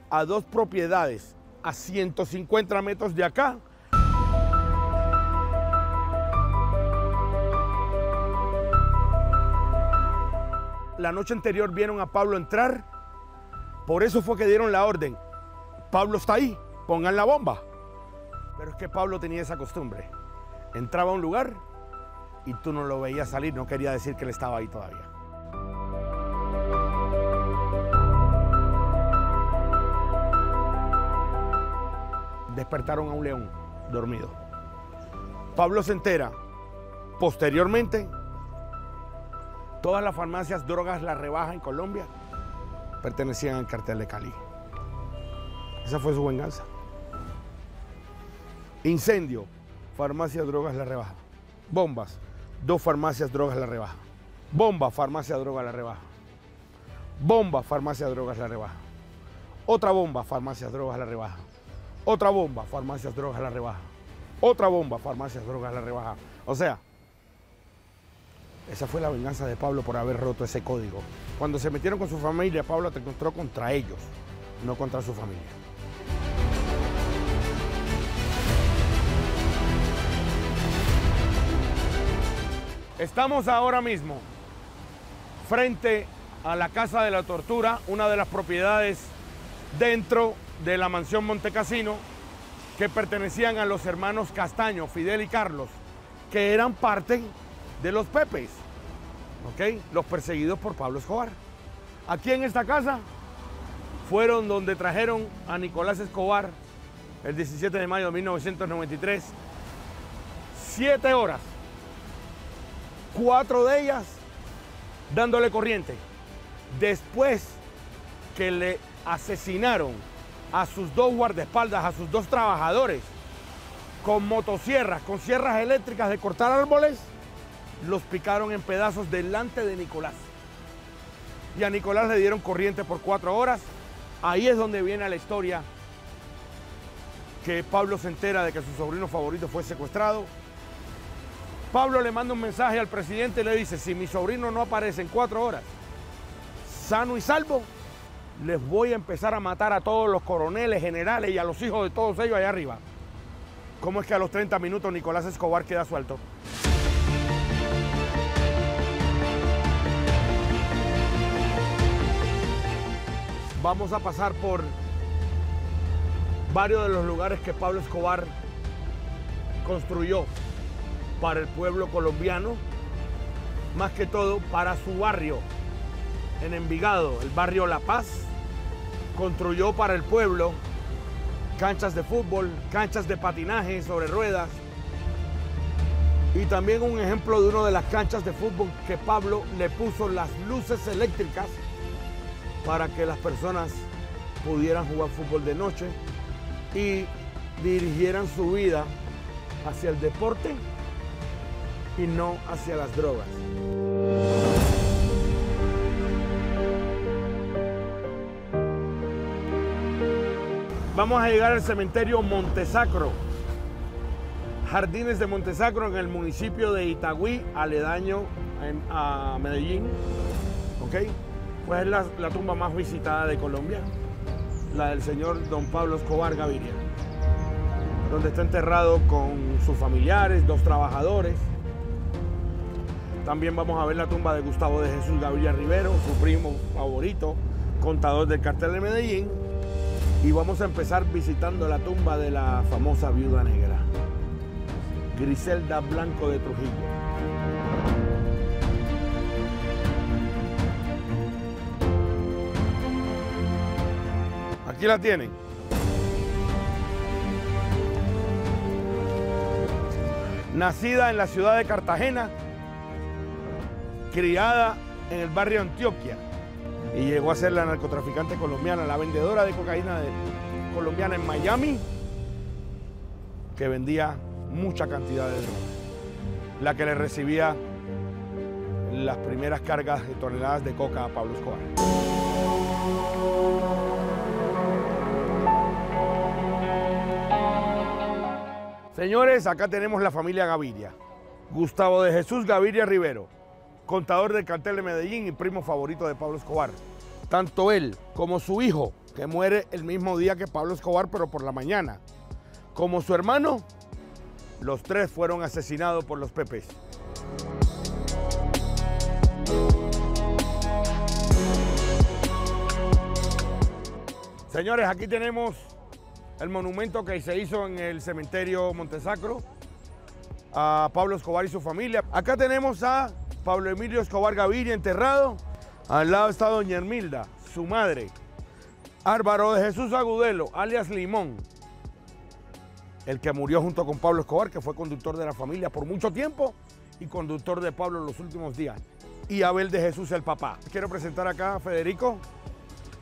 a 2 propiedades a 150 metros de acá. La noche anterior vieron a Pablo entrar, por eso fue que dieron la orden. Pablo está ahí, pongan la bomba. Pero es que Pablo tenía esa costumbre. Entraba a un lugar y tú no lo veías salir, no quería decir que él estaba ahí todavía. Despertaron a un león dormido. Pablo se entera. Posteriormente, todas las farmacias Drogas La Rebaja en Colombia pertenecían al cartel de Cali. Esa fue su venganza. Incendio, farmacia Drogas La Rebaja. Bombas, 2 farmacias Drogas La Rebaja. Bomba, farmacia Drogas La Rebaja. Bomba, farmacia Drogas La Rebaja. Otra bomba, farmacias Drogas La Rebaja. Otra bomba, farmacias Drogas La Rebaja. Otra bomba, farmacias Drogas La Rebaja. O sea, esa fue la venganza de Pablo por haber roto ese código. Cuando se metieron con su familia, Pablo te encontró contra ellos, no contra su familia. Estamos ahora mismo frente a la Casa de la Tortura, una de las propiedades dentro de la mansión Montecassino que pertenecían a los hermanos Castaño, Fidel y Carlos, que eran parte de los Pepes. ¿ok? Los perseguidos por Pablo Escobar. Aquí en esta casa fueron donde trajeron a Nicolás Escobar el 17 de mayo de 1993. 7 horas, 4 de ellas dándole corriente. Después que le asesinaron a sus 2 guardaespaldas, a sus 2 trabajadores, con motosierras, con sierras eléctricas de cortar árboles, los picaron en pedazos delante de Nicolás. Y a Nicolás le dieron corriente por 4 horas. Ahí es donde viene la historia que Pablo se entera de que su sobrino favorito fue secuestrado. Pablo le manda un mensaje al presidente y le dice, si mi sobrino no aparece en 4 horas, sano y salvo, les voy a empezar a matar a todos los coroneles, generales y a los hijos de todos ellos allá arriba. ¿Cómo es que a los 30 minutos Nicolás Escobar queda suelto? Vamos a pasar por varios de los lugares que Pablo Escobar construyó para el pueblo colombiano, más que todo para su barrio en Envigado, el barrio La Paz. Construyó para el pueblo canchas de fútbol, canchas de patinaje sobre ruedas y también un ejemplo de una de las canchas de fútbol que Pablo le puso las luces eléctricas para que las personas pudieran jugar fútbol de noche y dirigieran su vida hacia el deporte y no hacia las drogas. Vamos a llegar al cementerio Montesacro, Jardines de Montesacro, en el municipio de Itagüí, aledaño a Medellín, ¿ok? Pues es la tumba más visitada de Colombia, la del señor don Pablo Escobar Gaviria, donde está enterrado con sus familiares, 2 trabajadores. También vamos a ver la tumba de Gustavo de Jesús Gaviria Rivero, su primo favorito, contador del cartel de Medellín. Y vamos a empezar visitando la tumba de la famosa viuda negra, Griselda Blanco de Trujillo. Aquí la tienen. Nacida en la ciudad de Cartagena, criada en el barrio Antioquia y llegó a ser la narcotraficante colombiana, la vendedora de cocaína colombiana en Miami, que vendía mucha cantidad de droga, la que le recibía las primeras cargas de toneladas de coca a Pablo Escobar. Señores, acá tenemos la familia Gaviria. Gustavo de Jesús Gaviria Rivero, contador del cartel de Medellín y primo favorito de Pablo Escobar. Tanto él como su hijo, que muere el mismo día que Pablo Escobar, pero por la mañana, como su hermano, los 3 fueron asesinados por los Pepes. Señores, aquí tenemos el monumento que se hizo en el cementerio Montesacro a Pablo Escobar y su familia. Acá tenemos a Pablo Emilio Escobar Gaviria enterrado. Al lado está doña Hermilda, su madre. Álvaro de Jesús Agudelo, alias Limón, el que murió junto con Pablo Escobar, que fue conductor de la familia por mucho tiempo y conductor de Pablo en los últimos días. Y Abel de Jesús, el papá. Quiero presentar acá a Federico.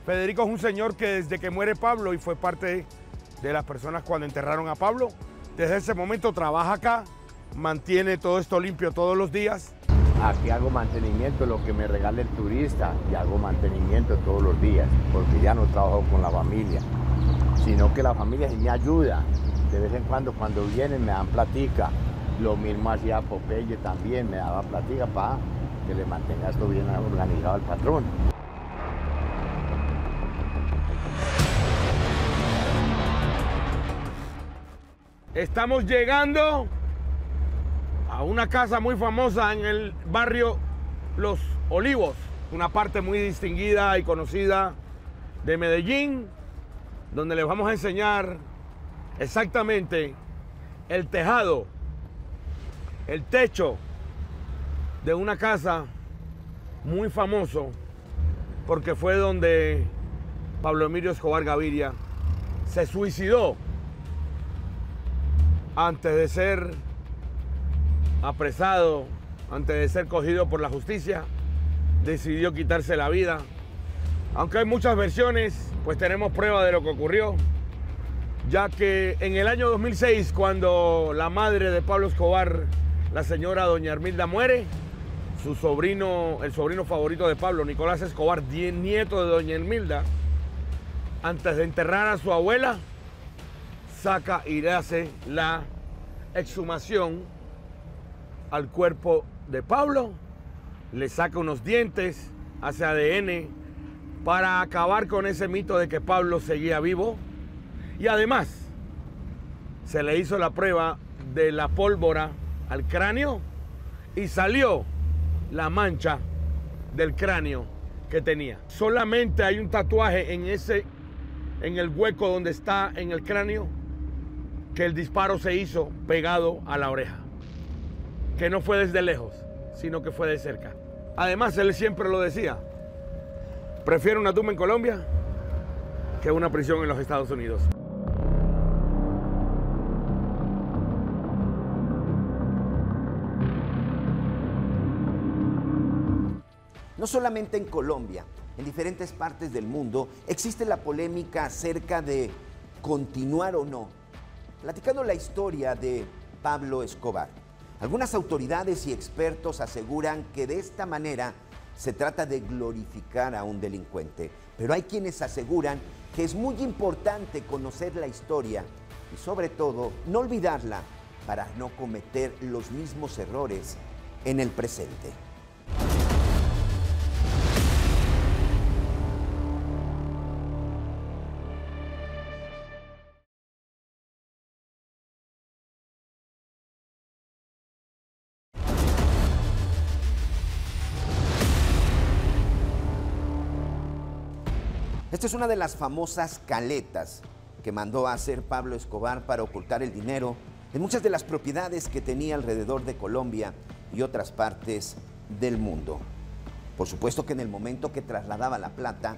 Federico es un señor que desde que muere Pablo y fue parte de las personas cuando enterraron a Pablo, desde ese momento trabaja acá, mantiene todo esto limpio todos los días. Aquí hago mantenimiento, lo que me regala el turista, y hago mantenimiento todos los días, porque ya no trabajo con la familia, sino que la familia sí me ayuda. De vez en cuando vienen me dan platica. Lo mismo hacía Popeye también, me daba platica para que le mantenga esto bien organizado al patrón. Estamos llegando a una casa muy famosa en el barrio Los Olivos, una parte muy distinguida y conocida de Medellín, donde les vamos a enseñar exactamente el tejado, el techo de una casa muy famoso porque fue donde Pablo Emilio Escobar Gaviria se suicidó antes de ser apresado, antes de ser cogido por la justicia, decidió quitarse la vida. Aunque hay muchas versiones, pues tenemos prueba de lo que ocurrió, ya que en el año 2006, cuando la madre de Pablo Escobar, la señora doña Hermilda, muere, su sobrino, el sobrino favorito de Pablo, Nicolás Escobar, nieto de doña Hermilda, antes de enterrar a su abuela, saca y le hace la exhumación al cuerpo de Pablo, le saca unos dientes, hace ADN para acabar con ese mito de que Pablo seguía vivo, y además se le hizo la prueba de la pólvora al cráneo y salió la mancha del cráneo que tenía. Solamente hay un tatuaje en el hueco donde está en el cráneo, que el disparo se hizo pegado a la oreja, que no fue desde lejos, sino que fue de cerca. Además, él siempre lo decía, prefiero una tumba en Colombia que una prisión en los Estados Unidos. No solamente en Colombia, en diferentes partes del mundo existe la polémica acerca de continuar o no, platicando la historia de Pablo Escobar. Algunas autoridades y expertos aseguran que de esta manera se trata de glorificar a un delincuente, pero hay quienes aseguran que es muy importante conocer la historia y sobre todo no olvidarla para no cometer los mismos errores en el presente. Esta es una de las famosas caletas que mandó a hacer Pablo Escobar para ocultar el dinero en muchas de las propiedades que tenía alrededor de Colombia y otras partes del mundo. Por supuesto que en el momento que trasladaba la plata,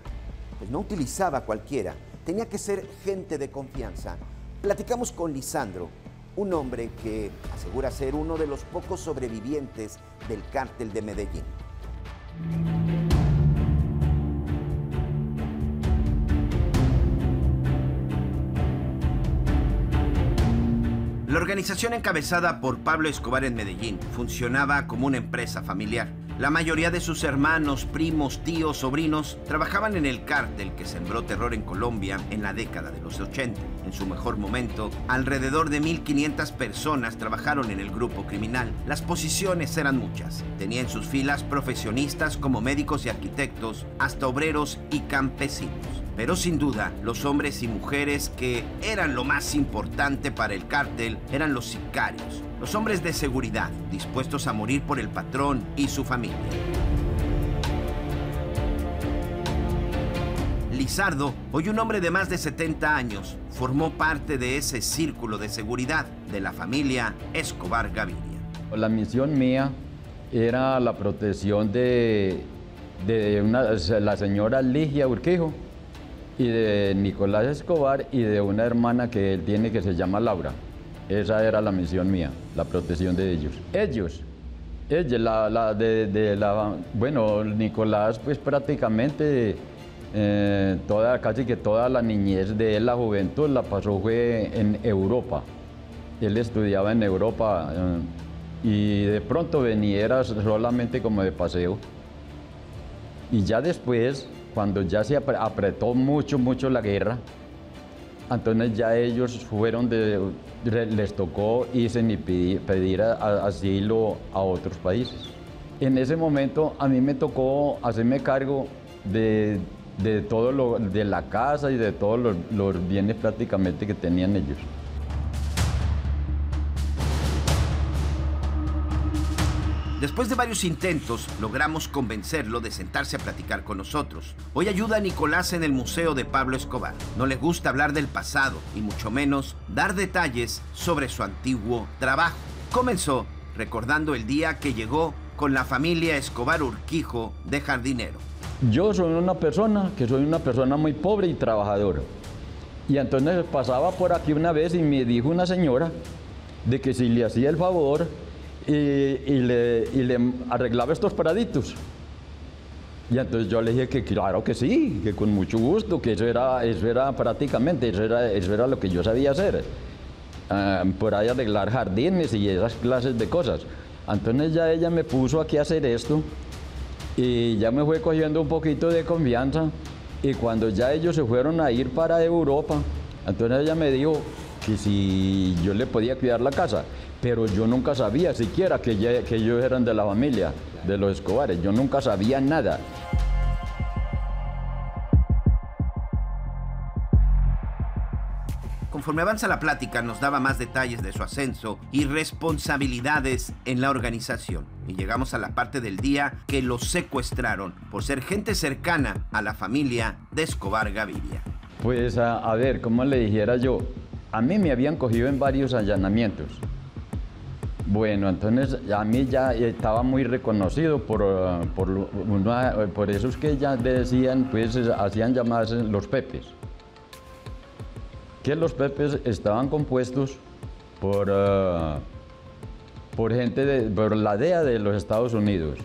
pues no utilizaba a cualquiera, tenía que ser gente de confianza. Platicamos con Lisandro, un hombre que asegura ser uno de los pocos sobrevivientes del cártel de Medellín. La organización encabezada por Pablo Escobar en Medellín funcionaba como una empresa familiar. La mayoría de sus hermanos, primos, tíos, sobrinos trabajaban en el cártel que sembró terror en Colombia en la década de los 80. En su mejor momento, alrededor de 1.500 personas trabajaron en el grupo criminal. Las posiciones eran muchas. Tenía en sus filas profesionistas como médicos y arquitectos, hasta obreros y campesinos. Pero sin duda, los hombres y mujeres que eran lo más importante para el cártel eran los sicarios, los hombres de seguridad, dispuestos a morir por el patrón y su familia. Lizardo, hoy un hombre de más de 70 años, formó parte de ese círculo de seguridad de la familia Escobar Gaviria. La misión mía era la protección de la señora Ligia Urquijo y de Nicolás Escobar y de una hermana que él tiene que se llama Laura. Esa era la misión mía, la protección de ellos. Bueno, Nicolás pues prácticamente casi que toda la niñez de él, la juventud, la pasó fue en Europa. Él estudiaba en Europa y de pronto venía solamente como de paseo. Y ya después, cuando ya se apretó mucho la guerra, entonces ya ellos fueron les tocó irse y pedir asilo a otros países. En ese momento a mí me tocó hacerme cargo de todo de la casa y de todos los bienes prácticamente que tenían ellos. Después de varios intentos, logramos convencerlo de sentarse a platicar con nosotros. Hoy ayuda a Nicolás en el Museo de Pablo Escobar. No le gusta hablar del pasado y mucho menos dar detalles sobre su antiguo trabajo. Comenzó recordando el día que llegó con la familia Escobar Urquijo de Jardinero. Yo soy una persona muy pobre y trabajadora. Y entonces pasaba por aquí una vez y me dijo una señora de que si le hacía el favor y le arreglaba estos paraditos. Y entonces yo le dije que claro que sí, que con mucho gusto, que eso era prácticamente, eso era lo que yo sabía hacer. Por ahí arreglar jardines y esas clases de cosas. Entonces ya ella me puso aquí a hacer esto y ya me fue cogiendo un poquito de confianza. Y cuando ya ellos se fueron a ir para Europa, entonces ella me dijo que si yo le podía cuidar la casa. Pero yo nunca sabía siquiera que ellos eran de la familia de los Escobares. Yo nunca sabía nada. Conforme avanza la plática, nos daba más detalles de su ascenso y responsabilidades en la organización. Y llegamos a la parte del día que los secuestraron por ser gente cercana a la familia de Escobar Gaviria. Pues a ver, ¿cómo le dijera yo? A mí me habían cogido en varios allanamientos. Bueno, entonces a mí ya estaba muy reconocido por esos que ya decían, pues hacían llamarse los Pepes. Que los Pepes estaban compuestos por gente por la DEA de los Estados Unidos,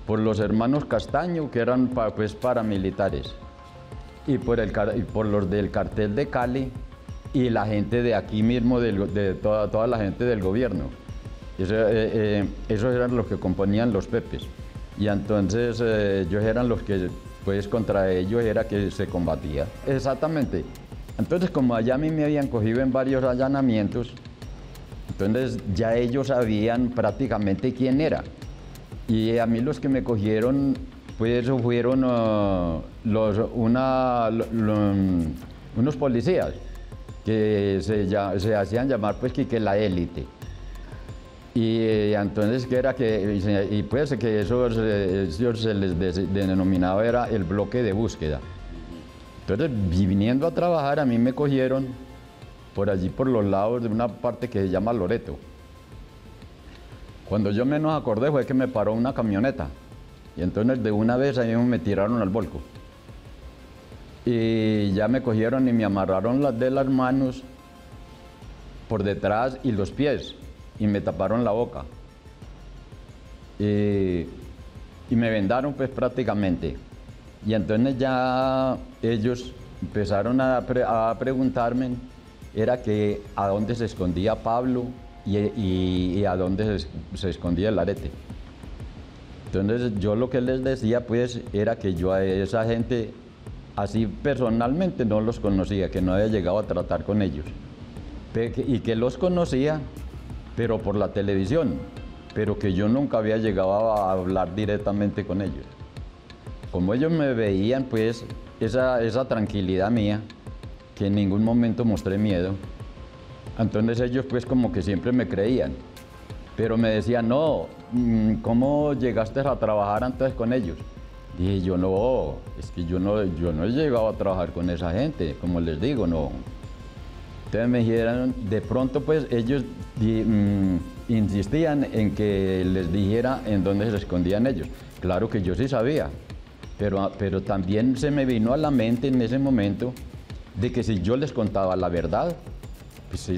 por los hermanos Castaño, que eran pues paramilitares, y por los del cartel de Cali y la gente de aquí mismo, de toda la gente del gobierno. Esos eran los que componían los Pepes. Y entonces ellos eran los que, pues contra ellos era que se combatía. Exactamente. Entonces, como allá a mí me habían cogido en varios allanamientos, entonces ya ellos sabían prácticamente quién era. Y a mí los que me cogieron, pues fueron unos policías que se hacían llamar pues que la élite. Y entonces que era que eso se les denominaba era el bloque de búsqueda. Entonces, viniendo a trabajar, a mí me cogieron por allí, por los lados de una parte que se llama Loreto. Cuando yo menos acordé fue que me paró una camioneta. Y entonces de una vez ahí me tiraron al volco. Y ya me cogieron y me amarraron de las manos por detrás y los pies. Y me taparon la boca. Y me vendaron pues prácticamente. Y entonces ya ellos empezaron a preguntarme, era que a dónde se escondía Pablo y a dónde se escondía el arete. Entonces yo lo que les decía pues era que yo a esa gente así personalmente no los conocía, que no había llegado a tratar con ellos. Y que los conocía, pero por la televisión, pero que yo nunca había llegado a hablar directamente con ellos. Como ellos me veían, pues, esa tranquilidad mía, que en ningún momento mostré miedo, entonces ellos, pues, como que siempre me creían. Pero me decían, no, ¿cómo llegaste a trabajar antes con ellos? Dije yo, no, es que yo no he llegado a trabajar con esa gente, como les digo, no. Entonces me dijeron, de pronto, pues, ellos insistían en que les dijera en dónde se escondían ellos. Claro que yo sí sabía. Pero también se me vino a la mente en ese momento de que si yo les contaba la verdad, pues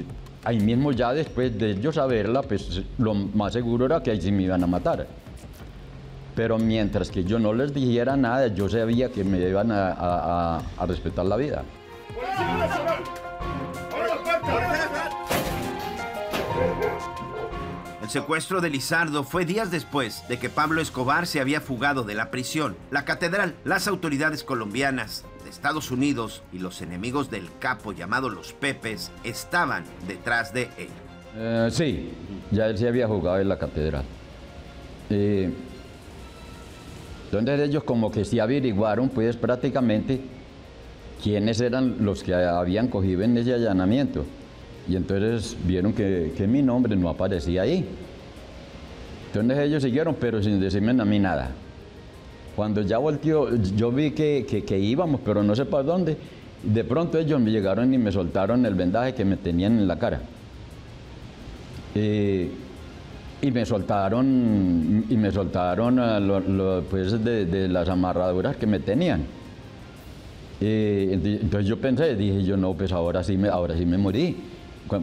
ahí mismo ya después de ellos saberla, pues lo más seguro era que ahí sí me iban a matar. Pero mientras que yo no les dijera nada, yo sabía que me iban a respetar la vida. El secuestro de Lizardo fue días después de que Pablo Escobar se había fugado de la prisión. La catedral, las autoridades colombianas, de Estados Unidos y los enemigos del capo llamado los Pepes estaban detrás de él. Sí, ya él se había jugado en la catedral. Entonces ellos como que sí averiguaron pues prácticamente quiénes eran los que habían cogido en ese allanamiento. Y entonces vieron que mi nombre no aparecía ahí. Entonces ellos siguieron, pero sin decirme a mí nada. Cuando ya volteó, yo vi que íbamos, pero no sé para dónde. De pronto ellos me llegaron y me soltaron el vendaje que me tenían en la cara. y me soltaron pues de las amarraduras que me tenían. Entonces yo pensé, dije yo, no, pues ahora sí me morí.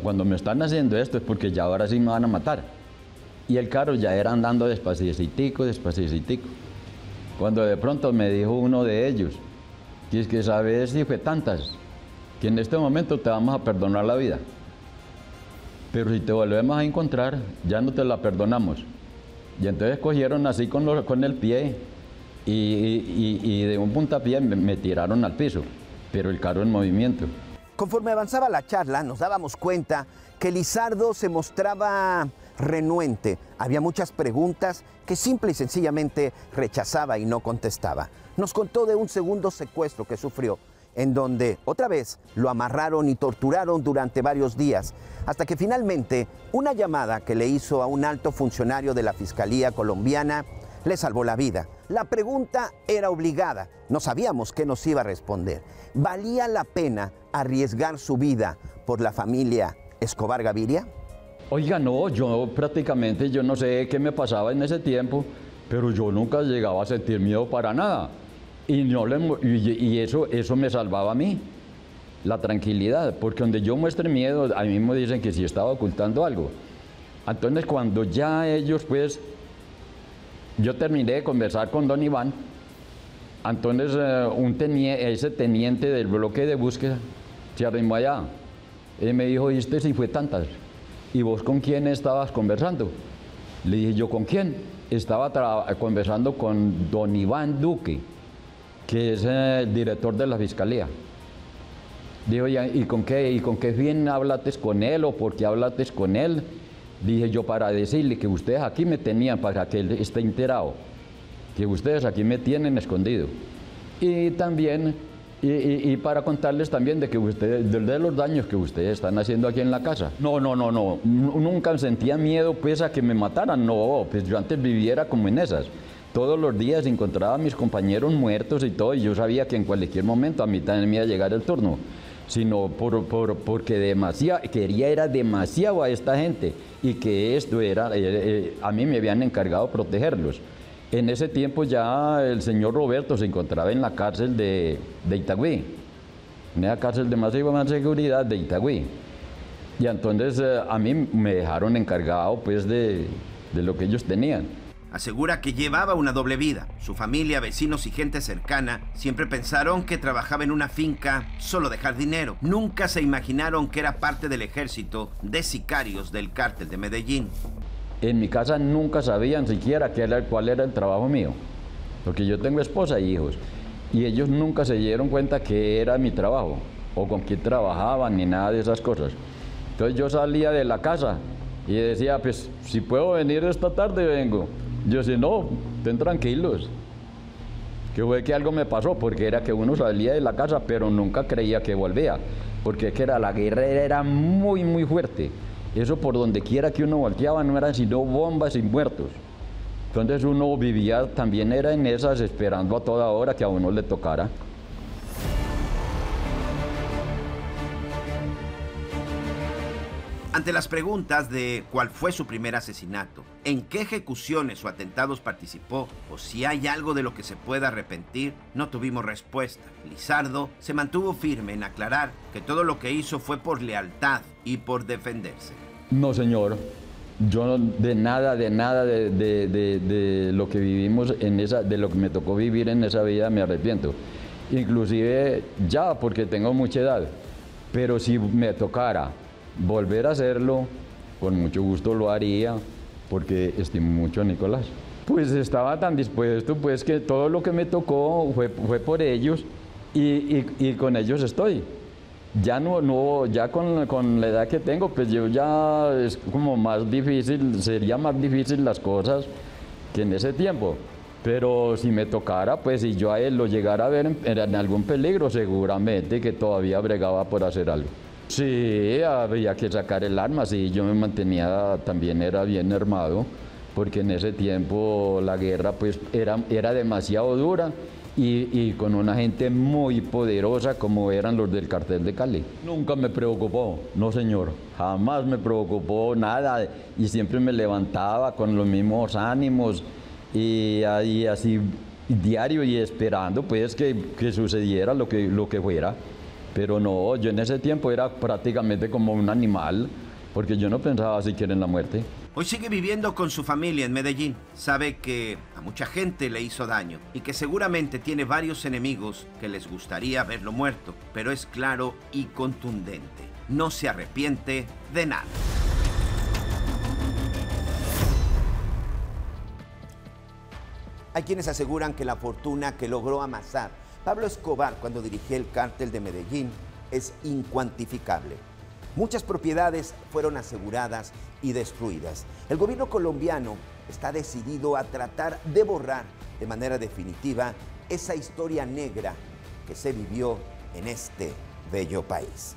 Cuando me están haciendo esto es porque ya ahora sí me van a matar. Y el carro ya era andando despacitico. Cuando de pronto me dijo uno de ellos, que es que sabes, hijo de tantas, que en este momento te vamos a perdonar la vida. Pero si te volvemos a encontrar, ya no te la perdonamos. Y entonces cogieron así con el pie y de un puntapié me tiraron al piso, pero el carro en movimiento. Conforme avanzaba la charla, nos dábamos cuenta que Lizardo se mostraba renuente. Había muchas preguntas que simple y sencillamente rechazaba y no contestaba. Nos contó de un segundo secuestro que sufrió, en donde otra vez lo amarraron y torturaron durante varios días, hasta que finalmente una llamada que le hizo a un alto funcionario de la Fiscalía colombiana le salvó la vida. La pregunta era obligada, no sabíamos qué nos iba a responder. ¿Valía la pena arriesgar su vida por la familia Escobar Gaviria? Oiga, no, yo prácticamente, yo no sé qué me pasaba en ese tiempo, pero yo nunca llegaba a sentir miedo para nada. Y eso me salvaba a mí, la tranquilidad, porque donde yo muestre miedo, a mí me dicen que sí estaba ocultando algo. Entonces, cuando ya ellos, pues, yo terminé de conversar con don Iván, entonces ese teniente del bloque de búsqueda se arrimó allá y me dijo, ¿y usted si fue tantas? ¿Y vos con quién estabas conversando? Le dije, ¿yo con quién? Estaba conversando con don Iván Duque, que es el director de la Fiscalía. Dijo, ¿y con qué fin hablaste con él o por qué hablaste con él? Dije yo, para decirle que ustedes aquí me tenían, para que él esté enterado, que ustedes aquí me tienen escondido. Y también, y para contarles también de que ustedes, de los daños que ustedes están haciendo aquí en la casa. No, nunca sentía miedo pues a que me mataran, no, pues yo antes viviera como en esas. Todos los días encontraba a mis compañeros muertos y todo, y yo sabía que en cualquier momento a mí también me iba a llegar el turno, sino porque quería demasiado a esta gente, y que esto era, a mí me habían encargado protegerlos. En ese tiempo ya el señor Roberto se encontraba en la cárcel de Itagüí, en la cárcel de máxima seguridad de Itagüí. Y entonces a mí me dejaron encargado pues de lo que ellos tenían. Asegura que llevaba una doble vida. Su familia, vecinos y gente cercana siempre pensaron que trabajaba en una finca solo dejar dinero. Nunca se imaginaron que era parte del ejército de sicarios del cártel de Medellín. En mi casa nunca sabían siquiera cuál era el trabajo mío, porque yo tengo esposa y hijos, y ellos nunca se dieron cuenta que era mi trabajo, o con quién trabajaban, ni nada de esas cosas. Entonces yo salía de la casa y decía, pues si puedo venir esta tarde, vengo. Yo decía, no, estén tranquilos, que fue que algo me pasó, porque era que uno salía de la casa, pero nunca creía que volvía, porque la guerra era muy, muy fuerte. Eso por donde quiera que uno volteaba no eran sino bombas y muertos. Entonces uno vivía, también era en esas, esperando a toda hora que a uno le tocara. Ante las preguntas de cuál fue su primer asesinato, en qué ejecuciones o atentados participó, o si hay algo de lo que se pueda arrepentir, no tuvimos respuesta. Lizardo se mantuvo firme en aclarar que todo lo que hizo fue por lealtad y por defenderse. No, señor. Yo de nada de lo que vivimos de lo que me tocó vivir en esa vida me arrepiento. Inclusive ya porque tengo mucha edad, pero si me tocara volver a hacerlo, con mucho gusto lo haría, porque estimo mucho a Nicolás. Pues estaba tan dispuesto, pues que todo lo que me tocó fue por ellos, y con ellos estoy. Ya ya con la edad que tengo, pues yo ya es como más difícil, sería más difícil las cosas que en ese tiempo. Pero si me tocara, pues si yo a él lo llegara a ver en algún peligro, seguramente que todavía bregaba por hacer algo. Sí, había que sacar el arma, sí, yo me mantenía, también era bien armado, porque en ese tiempo la guerra pues era demasiado dura, y con una gente muy poderosa como eran los del cartel de Cali. Nunca me preocupó, no señor, jamás me preocupó nada y siempre me levantaba con los mismos ánimos y ahí así diario y esperando pues que sucediera lo que fuera. Pero no, yo en ese tiempo era prácticamente como un animal, porque yo no pensaba siquiera en la muerte. Hoy sigue viviendo con su familia en Medellín. Sabe que a mucha gente le hizo daño y que seguramente tiene varios enemigos que les gustaría verlo muerto, pero es claro y contundente. No se arrepiente de nada. Hay quienes aseguran que la fortuna que logró amasar Pablo Escobar cuando dirigía el cártel de Medellín es incuantificable. Muchas propiedades fueron aseguradas y destruidas. El gobierno colombiano está decidido a tratar de borrar de manera definitiva esa historia negra que se vivió en este bello país.